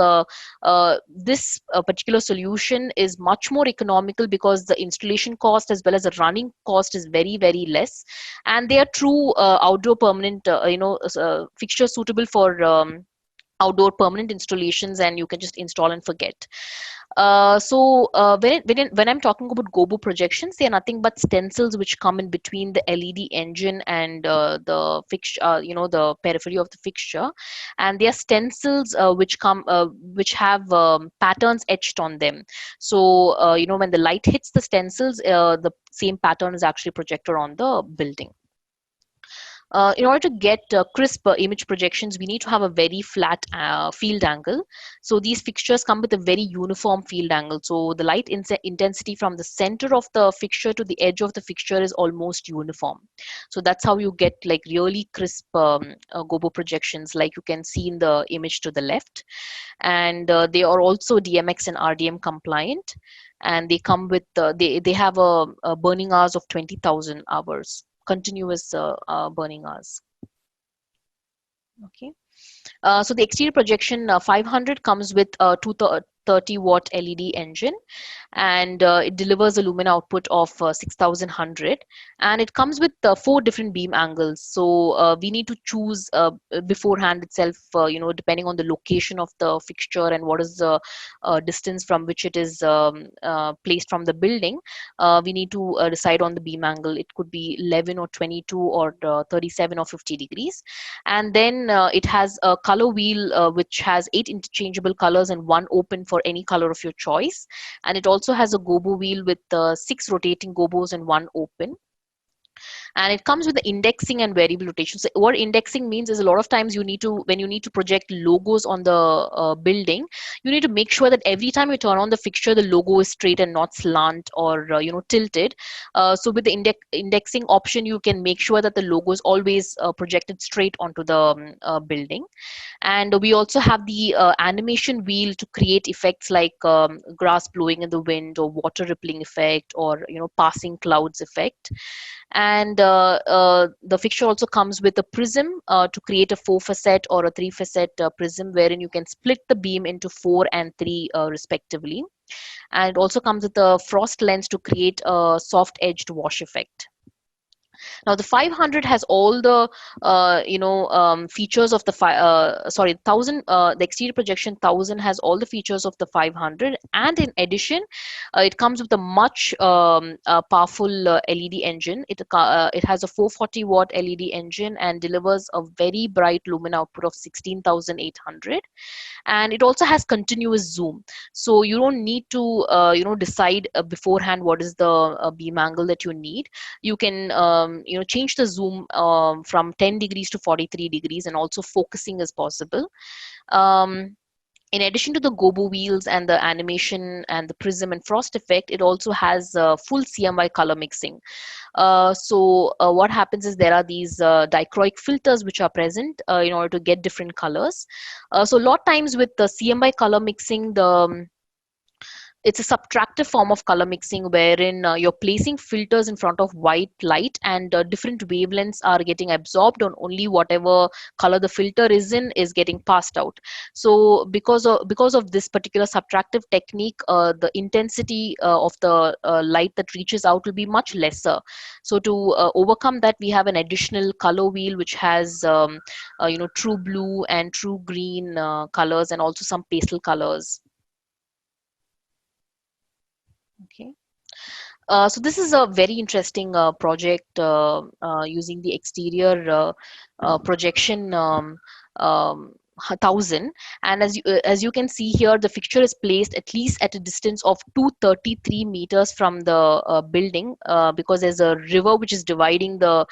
this particular solution is much more economical because the installation cost as well as the running cost is very, very less. And they are true outdoor permanent, fixtures suitable for outdoor permanent installations, and you can just install and forget. When I'm talking about gobo projections, they are nothing but stencils which come in between the LED engine and the fixture, the periphery of the fixture, and they are stencils which have patterns etched on them. So when the light hits the stencils, the same pattern is actually projected on the building. In order to get crisp image projections, we need to have a very flat field angle. So these fixtures come with a very uniform field angle. So the light intensity from the center of the fixture to the edge of the fixture is almost uniform. So that's how you get like really crisp gobo projections, like you can see in the image to the left. And they are also DMX and RDM compliant. And they come with, they have a burning hours of 20,000 hours. Continuous burning hours. Okay. So the exterior projection 500 comes with a 230-watt LED engine, and it delivers a lumen output of 6100, and it comes with 4 different beam angles. So we need to choose beforehand itself, depending on the location of the fixture and what is the distance from which it is placed from the building. We need to decide on the beam angle. It could be 11 or 22 or 37 or 50 degrees. And then it has a color wheel which has 8 interchangeable colors and 1 open for any color of your choice. And it also has a gobo wheel with 6 rotating gobos and 1 open. And it comes with the indexing and variable rotation. So what indexing means is a lot of times when you need to project logos on the building, you need to make sure that every time you turn on the fixture, the logo is straight and not slant or tilted. So with the indexing option, you can make sure that the logo is always projected straight onto the building. And we also have the animation wheel to create effects like grass blowing in the wind, or water rippling effect, or passing clouds effect. And the fixture also comes with a prism to create a 4 facet or a 3 facet prism, wherein you can split the beam into 4 and 3 respectively. And it also comes with a frost lens to create a soft edged wash effect. Now the 500 has all the features of the sorry, 1000. The exterior projection 1000 has all the features of the 500, and in addition, it comes with a much powerful LED engine. It has a 440-watt LED engine and delivers a very bright lumen output of 16,800. And it also has continuous zoom, so you don't need to decide beforehand what is the beam angle that you need. You can change the zoom from 10 degrees to 43 degrees, and also focusing is possible. In addition to the gobo wheels and the animation and the prism and frost effect, it also has full CMY color mixing. So what happens is there are these dichroic filters which are present in order to get different colors. So a lot times with the CMY color mixing, it's a subtractive form of color mixing, wherein you're placing filters in front of white light, and different wavelengths are getting absorbed on only whatever color the filter is in is getting passed out. So because of this particular subtractive technique, the intensity of the light that reaches out will be much lesser. So to overcome that, we have an additional color wheel which has true blue and true green colors, and also some pastel colors. Okay. So this is a very interesting project using the exterior projection um, 1000. And as you can see here, the fixture is placed at least at a distance of 233 meters from the building, because there's a river which is dividing the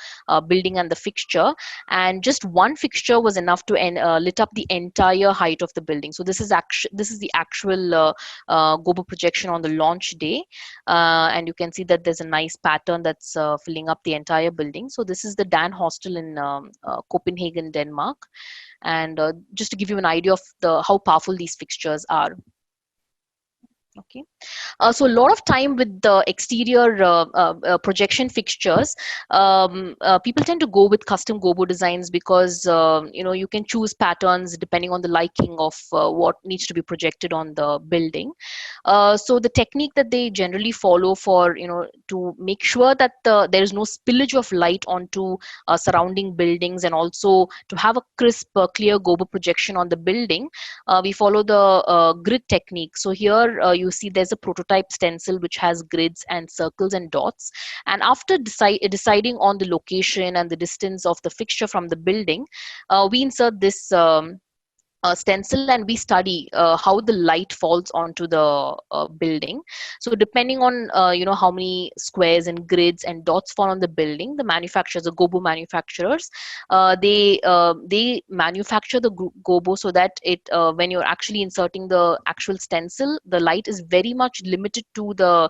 building and the fixture, and just one fixture was enough to lit up the entire height of the building. So this is the actual gobo projection on the launch day. And you can see that there's a nice pattern that's filling up the entire building. So this is the Dan Hostel in Copenhagen, Denmark. And just to give you an idea of how powerful these fixtures are. Okay. So a lot of time with the exterior projection fixtures, people tend to go with custom gobo designs, because you can choose patterns depending on the liking of what needs to be projected on the building. So the technique that they generally follow for to make sure that there is no spillage of light onto surrounding buildings, and also to have a crisp clear gobo projection on the building, we follow the grid technique. So here you see there's a prototype stencil which has grids and circles and dots, and after deciding on the location and the distance of the fixture from the building, we insert this stencil, and we study how the light falls onto the building. So depending on how many squares and grids and dots fall on the building, the manufacturers, the gobo manufacturers, they manufacture the gobo so that it when you're actually inserting the actual stencil, the light is very much limited to the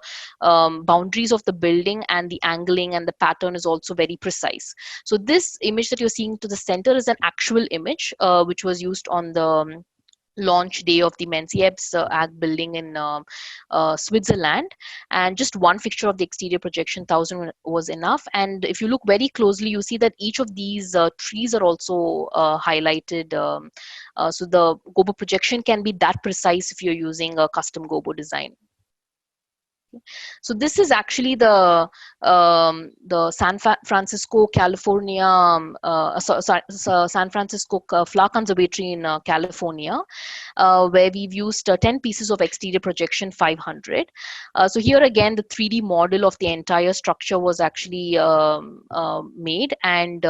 boundaries of the building, and the angling and the pattern is also very precise. So this image that you're seeing to the center is an actual image which was used on the launch day of the Menzies Ag building in Switzerland. And just one fixture of the exterior projection 1000 was enough. And if you look very closely, you see that each of these trees are also highlighted. So the gobo projection can be that precise if you're using a custom gobo design. So this is actually the Francisco, California, San Francisco Flower Conservatory in California, where we've used 10 pieces of exterior projection 500. So here again, the 3D model of the entire structure was actually made, and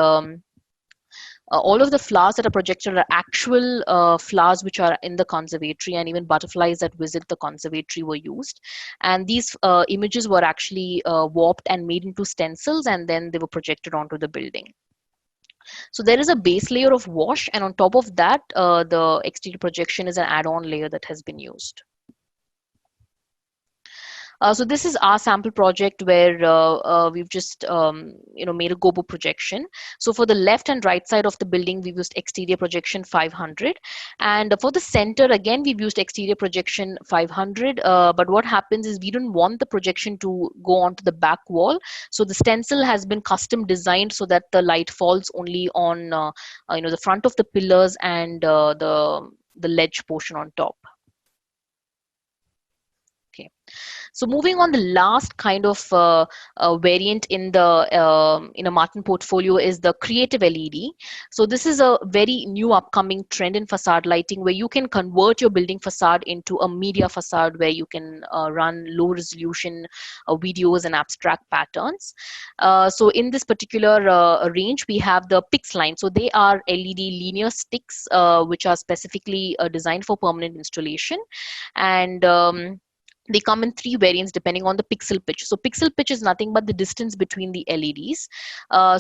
All of the flowers that are projected are actual flowers which are in the conservatory, and even butterflies that visit the conservatory were used. And these images were actually warped and made into stencils, and then they were projected onto the building. So there is a base layer of wash, and on top of that, the exterior projection is an add-on layer that has been used. So this is our sample project where we've just made a gobo projection. So for the left and right side of the building, we've used exterior projection 500, and for the center again we've used exterior projection 500. But what happens is we don't want the projection to go onto the back wall, so the stencil has been custom designed so that the light falls only on the front of the pillars and the ledge portion on top. Okay. So moving on, the last kind of variant in a Martin portfolio is the creative LED. So this is a very new upcoming trend in facade lighting, where you can convert your building facade into a media facade, where you can run low resolution videos and abstract patterns. So in this particular range, we have the Pix line. So they are LED linear sticks, which are specifically designed for permanent installation. And they come in 3 variants depending on the pixel pitch. So pixel pitch is nothing but the distance between the LEDs.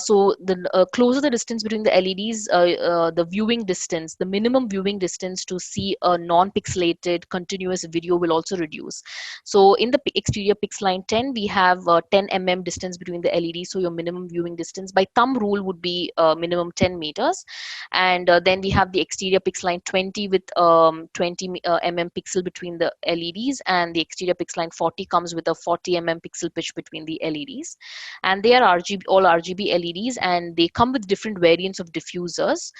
So the closer the distance between the LEDs, the viewing distance, the minimum viewing distance to see a non-pixelated continuous video will also reduce. So in the exterior pix line 10, we have 10 mm distance between the LEDs. So your minimum viewing distance by thumb rule would be minimum 10 meters. And then we have the exterior pix line 20 with 20 mm pixel between the LEDs, and the exterior pix line 40 comes with a 40 mm pixel pitch between the LEDs. And they are RGB, all RGB LEDs, and they come with different variants of diffusers.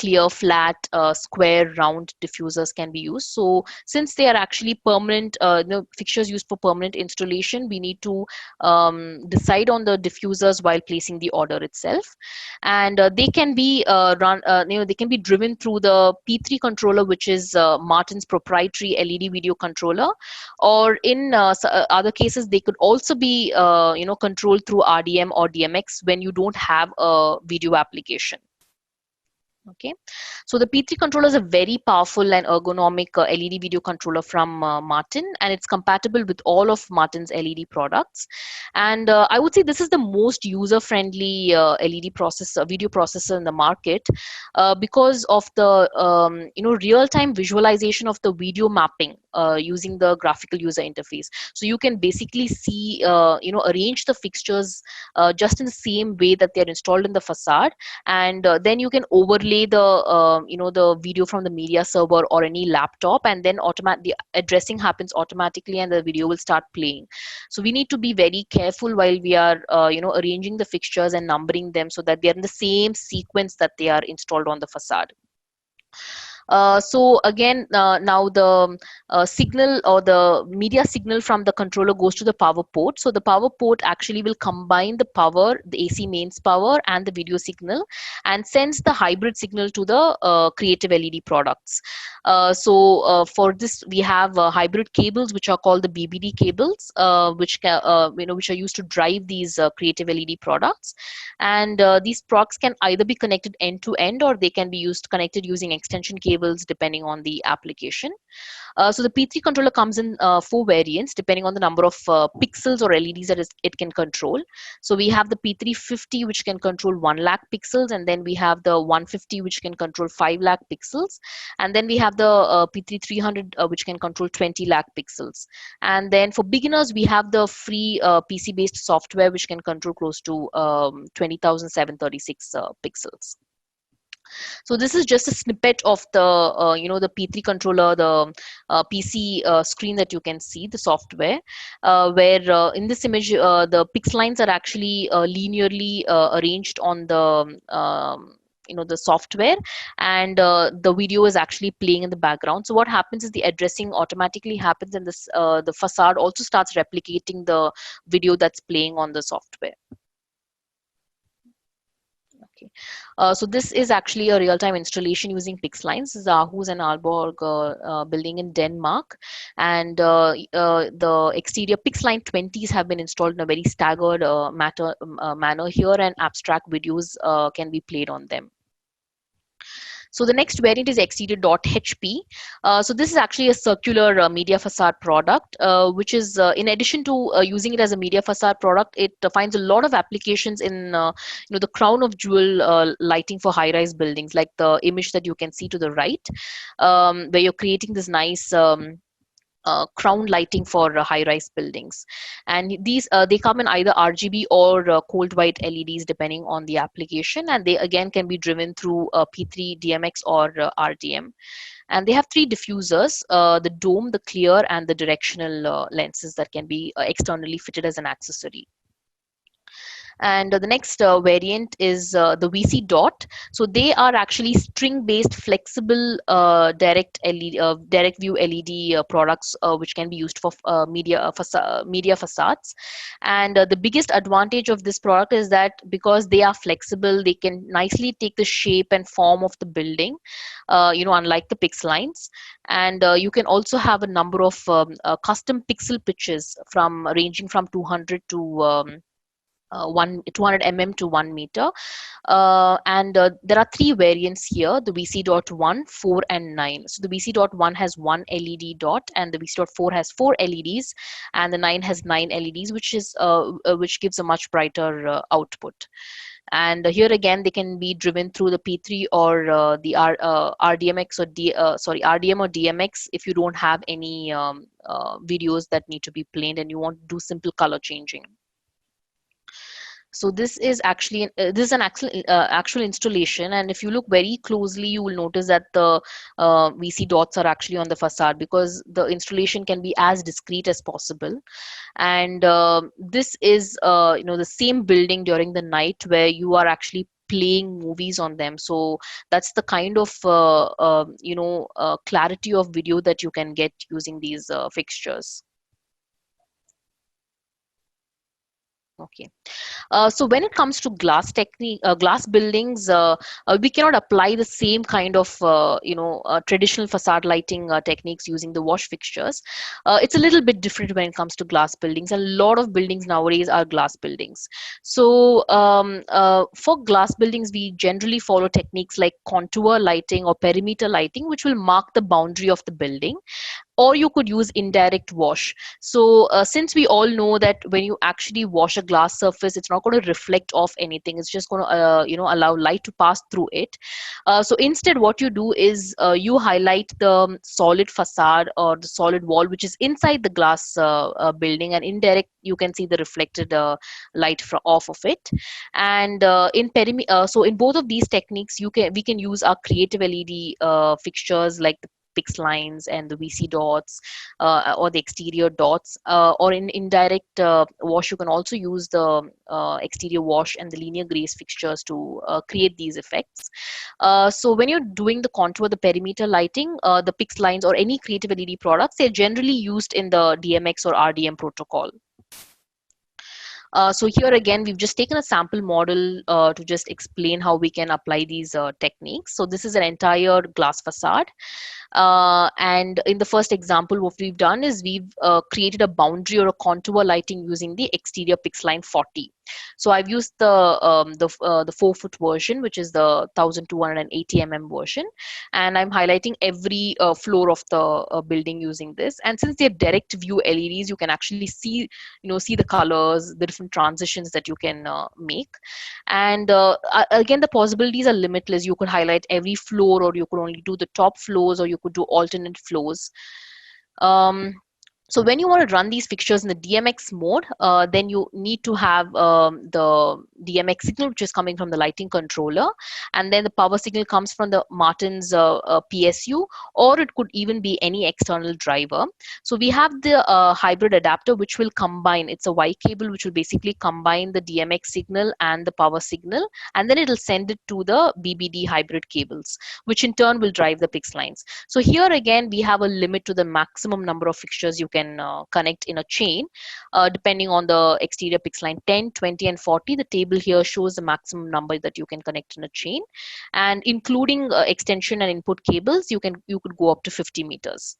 Clear, flat, square, round diffusers can be used. So since they are actually permanent, fixtures used for permanent installation, we need to decide on the diffusers while placing the order itself. And they can be they can be driven through the P3 controller, which is Martin's proprietary LED video controller, or in other cases they could also be controlled through RDM or DMX when you don't have a video application. Okay, so the P3 controller is a very powerful and ergonomic LED video controller from Martin, and it's compatible with all of Martin's LED products. And I would say this is the most user-friendly LED processor, video processor in the market, because of the real-time visualization of the video mapping using the graphical user interface. So you can basically see, arrange the fixtures just in the same way that they are installed in the facade, and then you can overlay the video from the media server or any laptop, and then the addressing happens automatically and the video will start playing. So we need to be very careful while we are arranging the fixtures and numbering them so that they are in the same sequence that they are installed on the facade. So again, now the signal or the media signal from the controller goes to the power port. So the power port actually will combine the power, the AC mains power and the video signal, and sends the hybrid signal to the creative LED products. For this, we have hybrid cables which are called the BBD cables, which are used to drive these creative LED products. And these products can either be connected end to end, or they can be connected using extension cables depending on the application. So the P3 controller comes in 4 variants depending on the number of pixels or LEDs that it can control. So we have the P350, which can control 1 lakh pixels, and then we have the 150, which can control 5 lakh pixels, and then we have the P3300, which can control 20 lakh pixels. And then for beginners, we have the free PC based software which can control close to 20,736 pixels. So this is just a snippet of the P3 controller, the PC screen that you can see, the software, where in this image the pix lines are actually linearly arranged on the software, and the video is actually playing in the background. So what happens is the addressing automatically happens, and this the facade also starts replicating the video that's playing on the software. Okay, so this is actually a real-time installation using PixLines. This is Aarhus and Aalborg building in Denmark, and the exterior PixLine 20s have been installed in a very staggered manner here, and abstract videos can be played on them. So the next variant is exterior.hp. So this is actually a circular media facade product, which is in addition to using it as a media facade product, it finds a lot of applications in the crown of jewel lighting for high-rise buildings, like the image that you can see to the right, where you're creating this nice crown lighting for high-rise buildings, and these they come in either RGB or cold white LEDs depending on the application, and they again can be driven through P3 DMX or RDM. And they have three diffusers: the dome, the clear, and the directional lenses that can be externally fitted as an accessory. And the next variant is the VC dot. So they are actually string based flexible direct view LED products, which can be used for media facades. And the biggest advantage of this product is that because they are flexible, they can nicely take the shape and form of the building, unlike the pix lines. And you can also have a number of custom pixel pitches from ranging from 200 to 200 to 1 meter. And there are three variants here: the VC.1, 4, and 9. So the VC.1 has one LED dot, and the VC.4 has four LEDs, and the 9 has 9 LEDs, which gives a much brighter output. And here again, they can be driven through the P3 or RDMX or RDM or DMX if you don't have any videos that need to be played and you want to do simple color changing. So this is actually this is an actual installation, and if you look very closely, you will notice that the VC dots are actually on the facade, because the installation can be as discreet as possible. And this is the same building during the night where you are actually playing movies on them. So that's the kind of clarity of video that you can get using these fixtures. Okay. So when it comes to glass buildings, we cannot apply the same kind of traditional facade lighting techniques using the wash fixtures. It's a little bit different when it comes to glass buildings. A lot of buildings nowadays are glass buildings. So for glass buildings, we generally follow techniques like contour lighting or perimeter lighting, which will mark the boundary of the building, or you could use indirect wash. So since we all know that when you actually wash a glass surface, it's not going to reflect off anything, it's just going to allow light to pass through it. So instead what you do is you highlight the solid facade or the solid wall which is inside the glass building, and indirect you can see the reflected light off of it. And so in both of these techniques we can use our creative LED fixtures like the pix lines and the VC dots, or the exterior dots, or in indirect wash you can also use the exterior wash and the linear grace fixtures to create these effects. So when you're doing the contour, the perimeter lighting, the pix lines or any creative LED products, they're generally used in the DMX or RDM protocol. So here again, we've just taken a sample model to just explain how we can apply these techniques. So this is an entire glass facade. And in the first example, what we've done is we've created a boundary or a contour lighting using the exterior pix line 40. So I've used the 4-foot version, which is the 1280 version, and I'm highlighting every floor of the building using this. And since they're direct view LEDs, you can actually see the colors, the different transitions that you can make. And again, the possibilities are limitless. You could highlight every floor, or you could only do the top floors, or you could do alternate floors. So when you want to run these fixtures in the DMX mode, then you need to have the DMX signal, which is coming from the lighting controller, and then the power signal comes from the Martin's PSU, or it could even be any external driver. So we have the hybrid adapter, which will combine, it's a Y cable, which will basically combine the DMX signal and the power signal, and then it'll send it to the BBD hybrid cables, which in turn will drive the pix lines. So here again, we have a limit to the maximum number of fixtures you can connect in a chain. Depending on the exterior pix line 10, 20, and 40, the table here shows the maximum number that you can connect in a chain, and including extension and input cables, you could go up to 50 meters.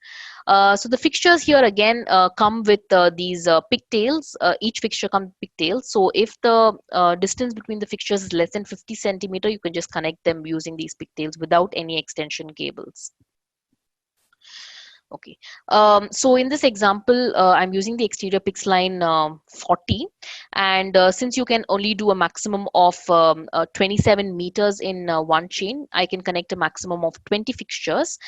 So the fixtures here again come with these pigtails. Each fixture comes with pigtails. So if the distance between the fixtures is less than 50 centimeter, you can just connect them using these pigtails without any extension cables. Okay, so in this example, I'm using the exterior pix line 40, and since you can only do a maximum of 27 meters in one chain, I can connect a maximum of 20 fixtures.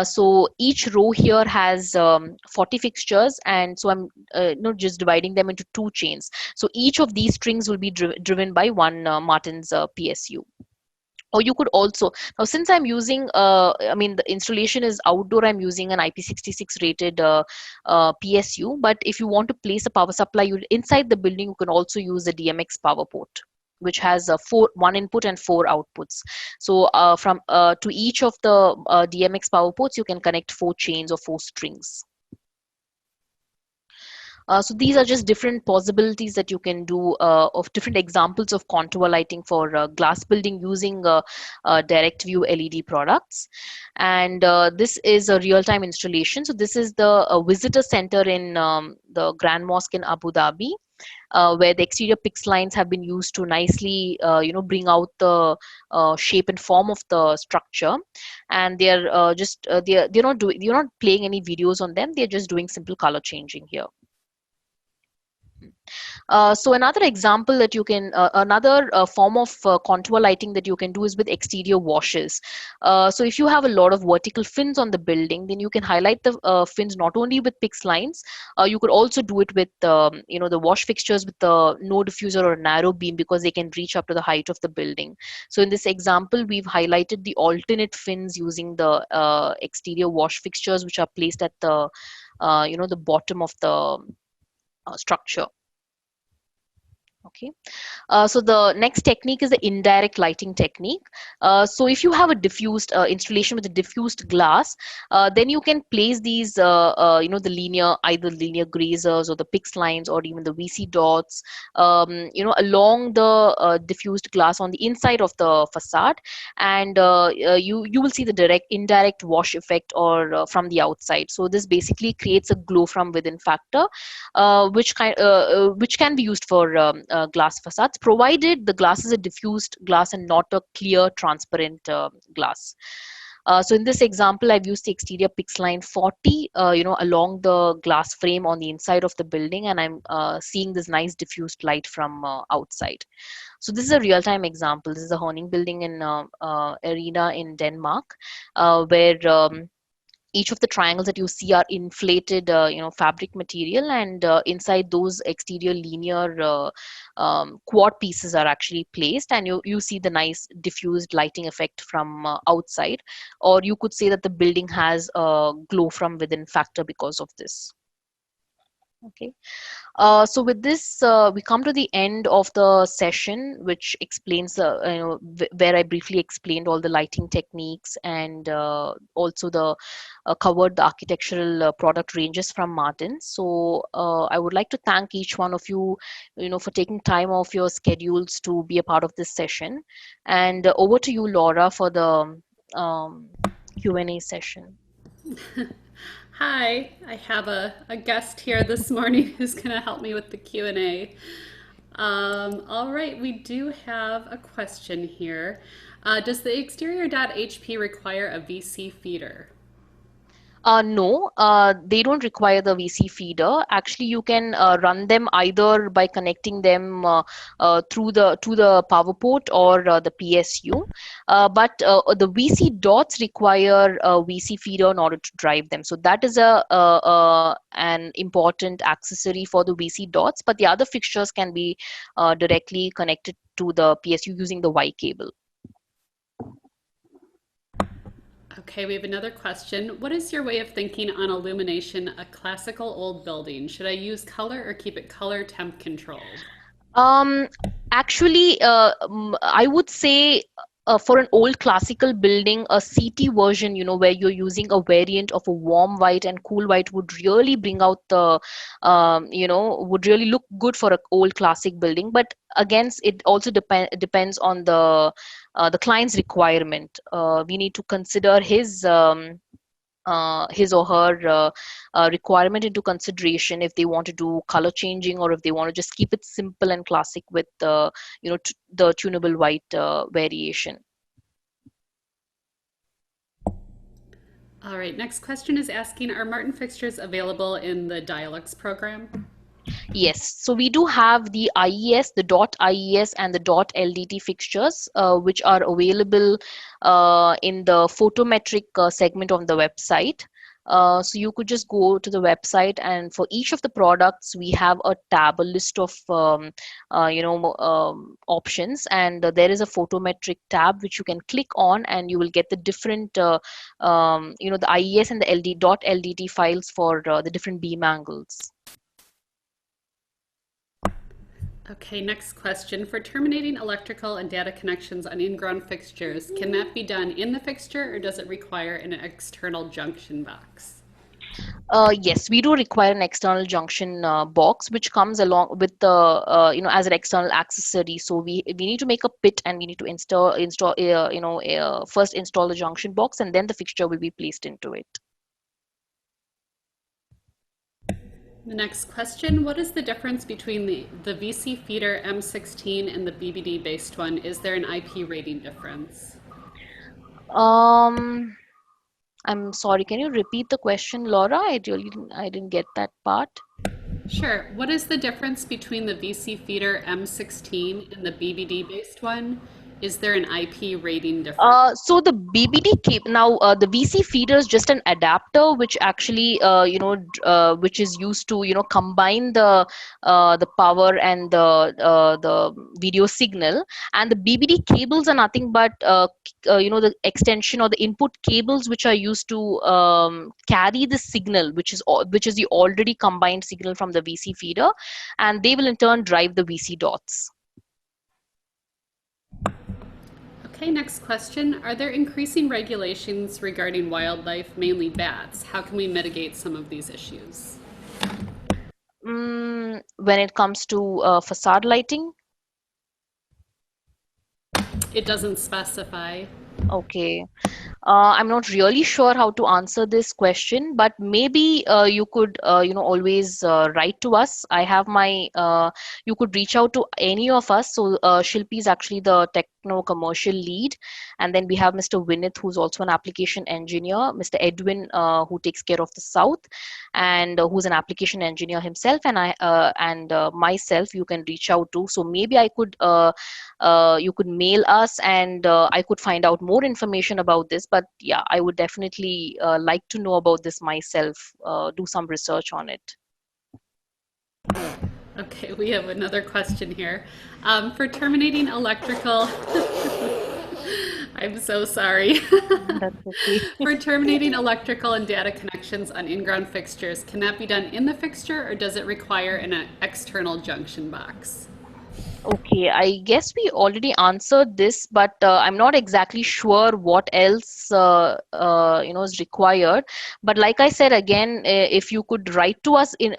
So each row here has 40 fixtures, and so I'm not just dividing them into two chains. So each of these strings will be driven by one Martin's PSU. Or you could also, now since I'm using I mean the installation is outdoor, I'm using an IP66 rated PSU, but if you want to place a power supply inside the building, you can also use a DMX power port, which has one input and four outputs. So from to each of the DMX power ports, you can connect four chains or four strings. So these are just different possibilities that you can do of different examples of contour lighting for glass building using direct view LED products. And this is a real-time installation. So this is the visitor center in the Grand Mosque in Abu Dhabi. Where the exterior pix lines have been used to nicely, bring out the shape and form of the structure, and they're they're not playing any videos on them. They're just doing simple color changing here. So another example that you can, another form of contour lighting that you can do is with exterior washes. So if you have a lot of vertical fins on the building, then you can highlight the fins not only with pix lines, you could also do it with, the wash fixtures with the no diffuser or narrow beam, because they can reach up to the height of the building. So in this example, we've highlighted the alternate fins using the exterior wash fixtures, which are placed at the, the bottom of the structure. Okay. So the next technique is the indirect lighting technique. So if you have a diffused installation with a diffused glass, then you can place these, either linear grazers or the pix lines or even the VC dots, along the diffused glass on the inside of the facade, and you will see the indirect wash effect or from the outside. So this basically creates a glow from within factor, which can be used for glass facades, provided the glass is a diffused glass and not a clear transparent glass. So in this example, I've used the exterior pix line 40, along the glass frame on the inside of the building, and I'm seeing this nice diffused light from outside. So this is a real-time example. This is a Honing building in Arena in Denmark, where each of the triangles that you see are inflated, fabric material, and inside those exterior linear quad pieces are actually placed, and you see the nice diffused lighting effect from outside, or you could say that the building has a glow from within factor because of this. Okay. So with this, we come to the end of the session, which explains, where I briefly explained all the lighting techniques, and also covered the architectural product ranges from Martin. So I would like to thank each one of you, for taking time off your schedules to be a part of this session. And over to you, Laura, for the Q&A session. Hi, I have a guest here this morning who's going to help me with the Q&A. All right, we do have a question here. Does the exterior .HP require a VC feeder? No, they don't require the VC feeder. Actually, you can run them either by connecting them through to the power port or the PSU. But the VC dots require a VC feeder in order to drive them. So that is an important accessory for the VC dots. But the other fixtures can be directly connected to the PSU using the Y cable. Okay, we have another question. What is your way of thinking on illumination a classical old building? Should I use color or keep it color temp controlled? Um, Actually, I would say for an old classical building, a CT version, where you're using a variant of a warm white and cool white would really bring out would really look good for an old classic building. But again, it also depends on the client's requirement. We need to consider his or her requirement into consideration, if they want to do color changing or if they want to just keep it simple and classic with the tunable white variation. All right, next question is asking, are Martin fixtures available in the Dialux program? Yes, so we do have the IES, the .IES and the .LDT fixtures, which are available in the photometric segment on the website. So you could just go to the website, and for each of the products, we have a tab, a list of options, and there is a photometric tab which you can click on, and you will get the different the IES and the .LDT files for the different beam angles. Okay, next question. For terminating electrical and data connections on in-ground fixtures, can that be done in the fixture or does it require an external junction box? Yes, we do require an external junction box, which comes along with the as an external accessory. So we need to make a pit, and we need to first install the junction box, and then the fixture will be placed into it. The next question, what is the difference between the VC feeder M16 and the BBD based one? Is there an IP rating difference? I'm sorry, can you repeat the question, Laura? I didn't get that part. Sure. What is the difference between the VC feeder M16 and the BBD based one? Is there an IP rating difference? So the BBD cable, now the VC feeder is just an adapter which actually which is used to combine the power and the video signal, and the BBD cables are nothing but the extension or the input cables which are used to carry the signal, which is the already combined signal from the VC feeder, and they will in turn drive the VC dots. Okay, next question. Are there increasing regulations regarding wildlife, mainly bats? How can we mitigate some of these issues? When it comes to facade lighting? It doesn't specify. Okay. I'm not really sure how to answer this question, but maybe you could, always write to us. I have you could reach out to any of us. So Shilpi is actually the techno-commercial lead. And then we have Mr. Vinith, who's also an application engineer, Mr. Edwin, who takes care of the South, and who's an application engineer himself, and myself, you can reach out to. So maybe you could mail us, and I could find out more information about this. But yeah, I would definitely like to know about this myself, do some research on it. Okay, we have another question here. For terminating electrical, I'm so sorry. That's okay. For terminating electrical and data connections on in-ground fixtures, can that be done in the fixture or does it require an external junction box? Okay, I guess we already answered this, but I'm not exactly sure what else is required. But like I said again, if you could write to us in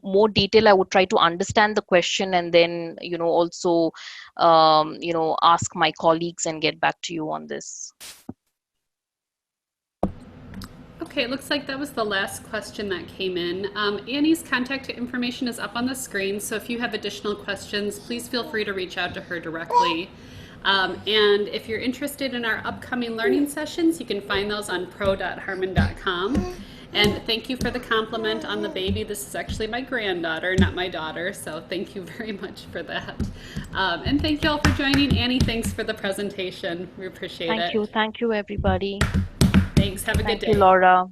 more detail, I would try to understand the question, and then also ask my colleagues and get back to you on this. Okay, it looks like that was the last question that came in. Annie's contact information is up on the screen, so if you have additional questions, please feel free to reach out to her directly. And if you're interested in our upcoming learning sessions, you can find those on pro.harman.com. And thank you for the compliment on the baby. This is actually my granddaughter, not my daughter, so thank you very much for that. And thank you all for joining. Annie, thanks for the presentation. We appreciate it. Thank you, everybody. Thanks. Have a good day. Thank you, Laura.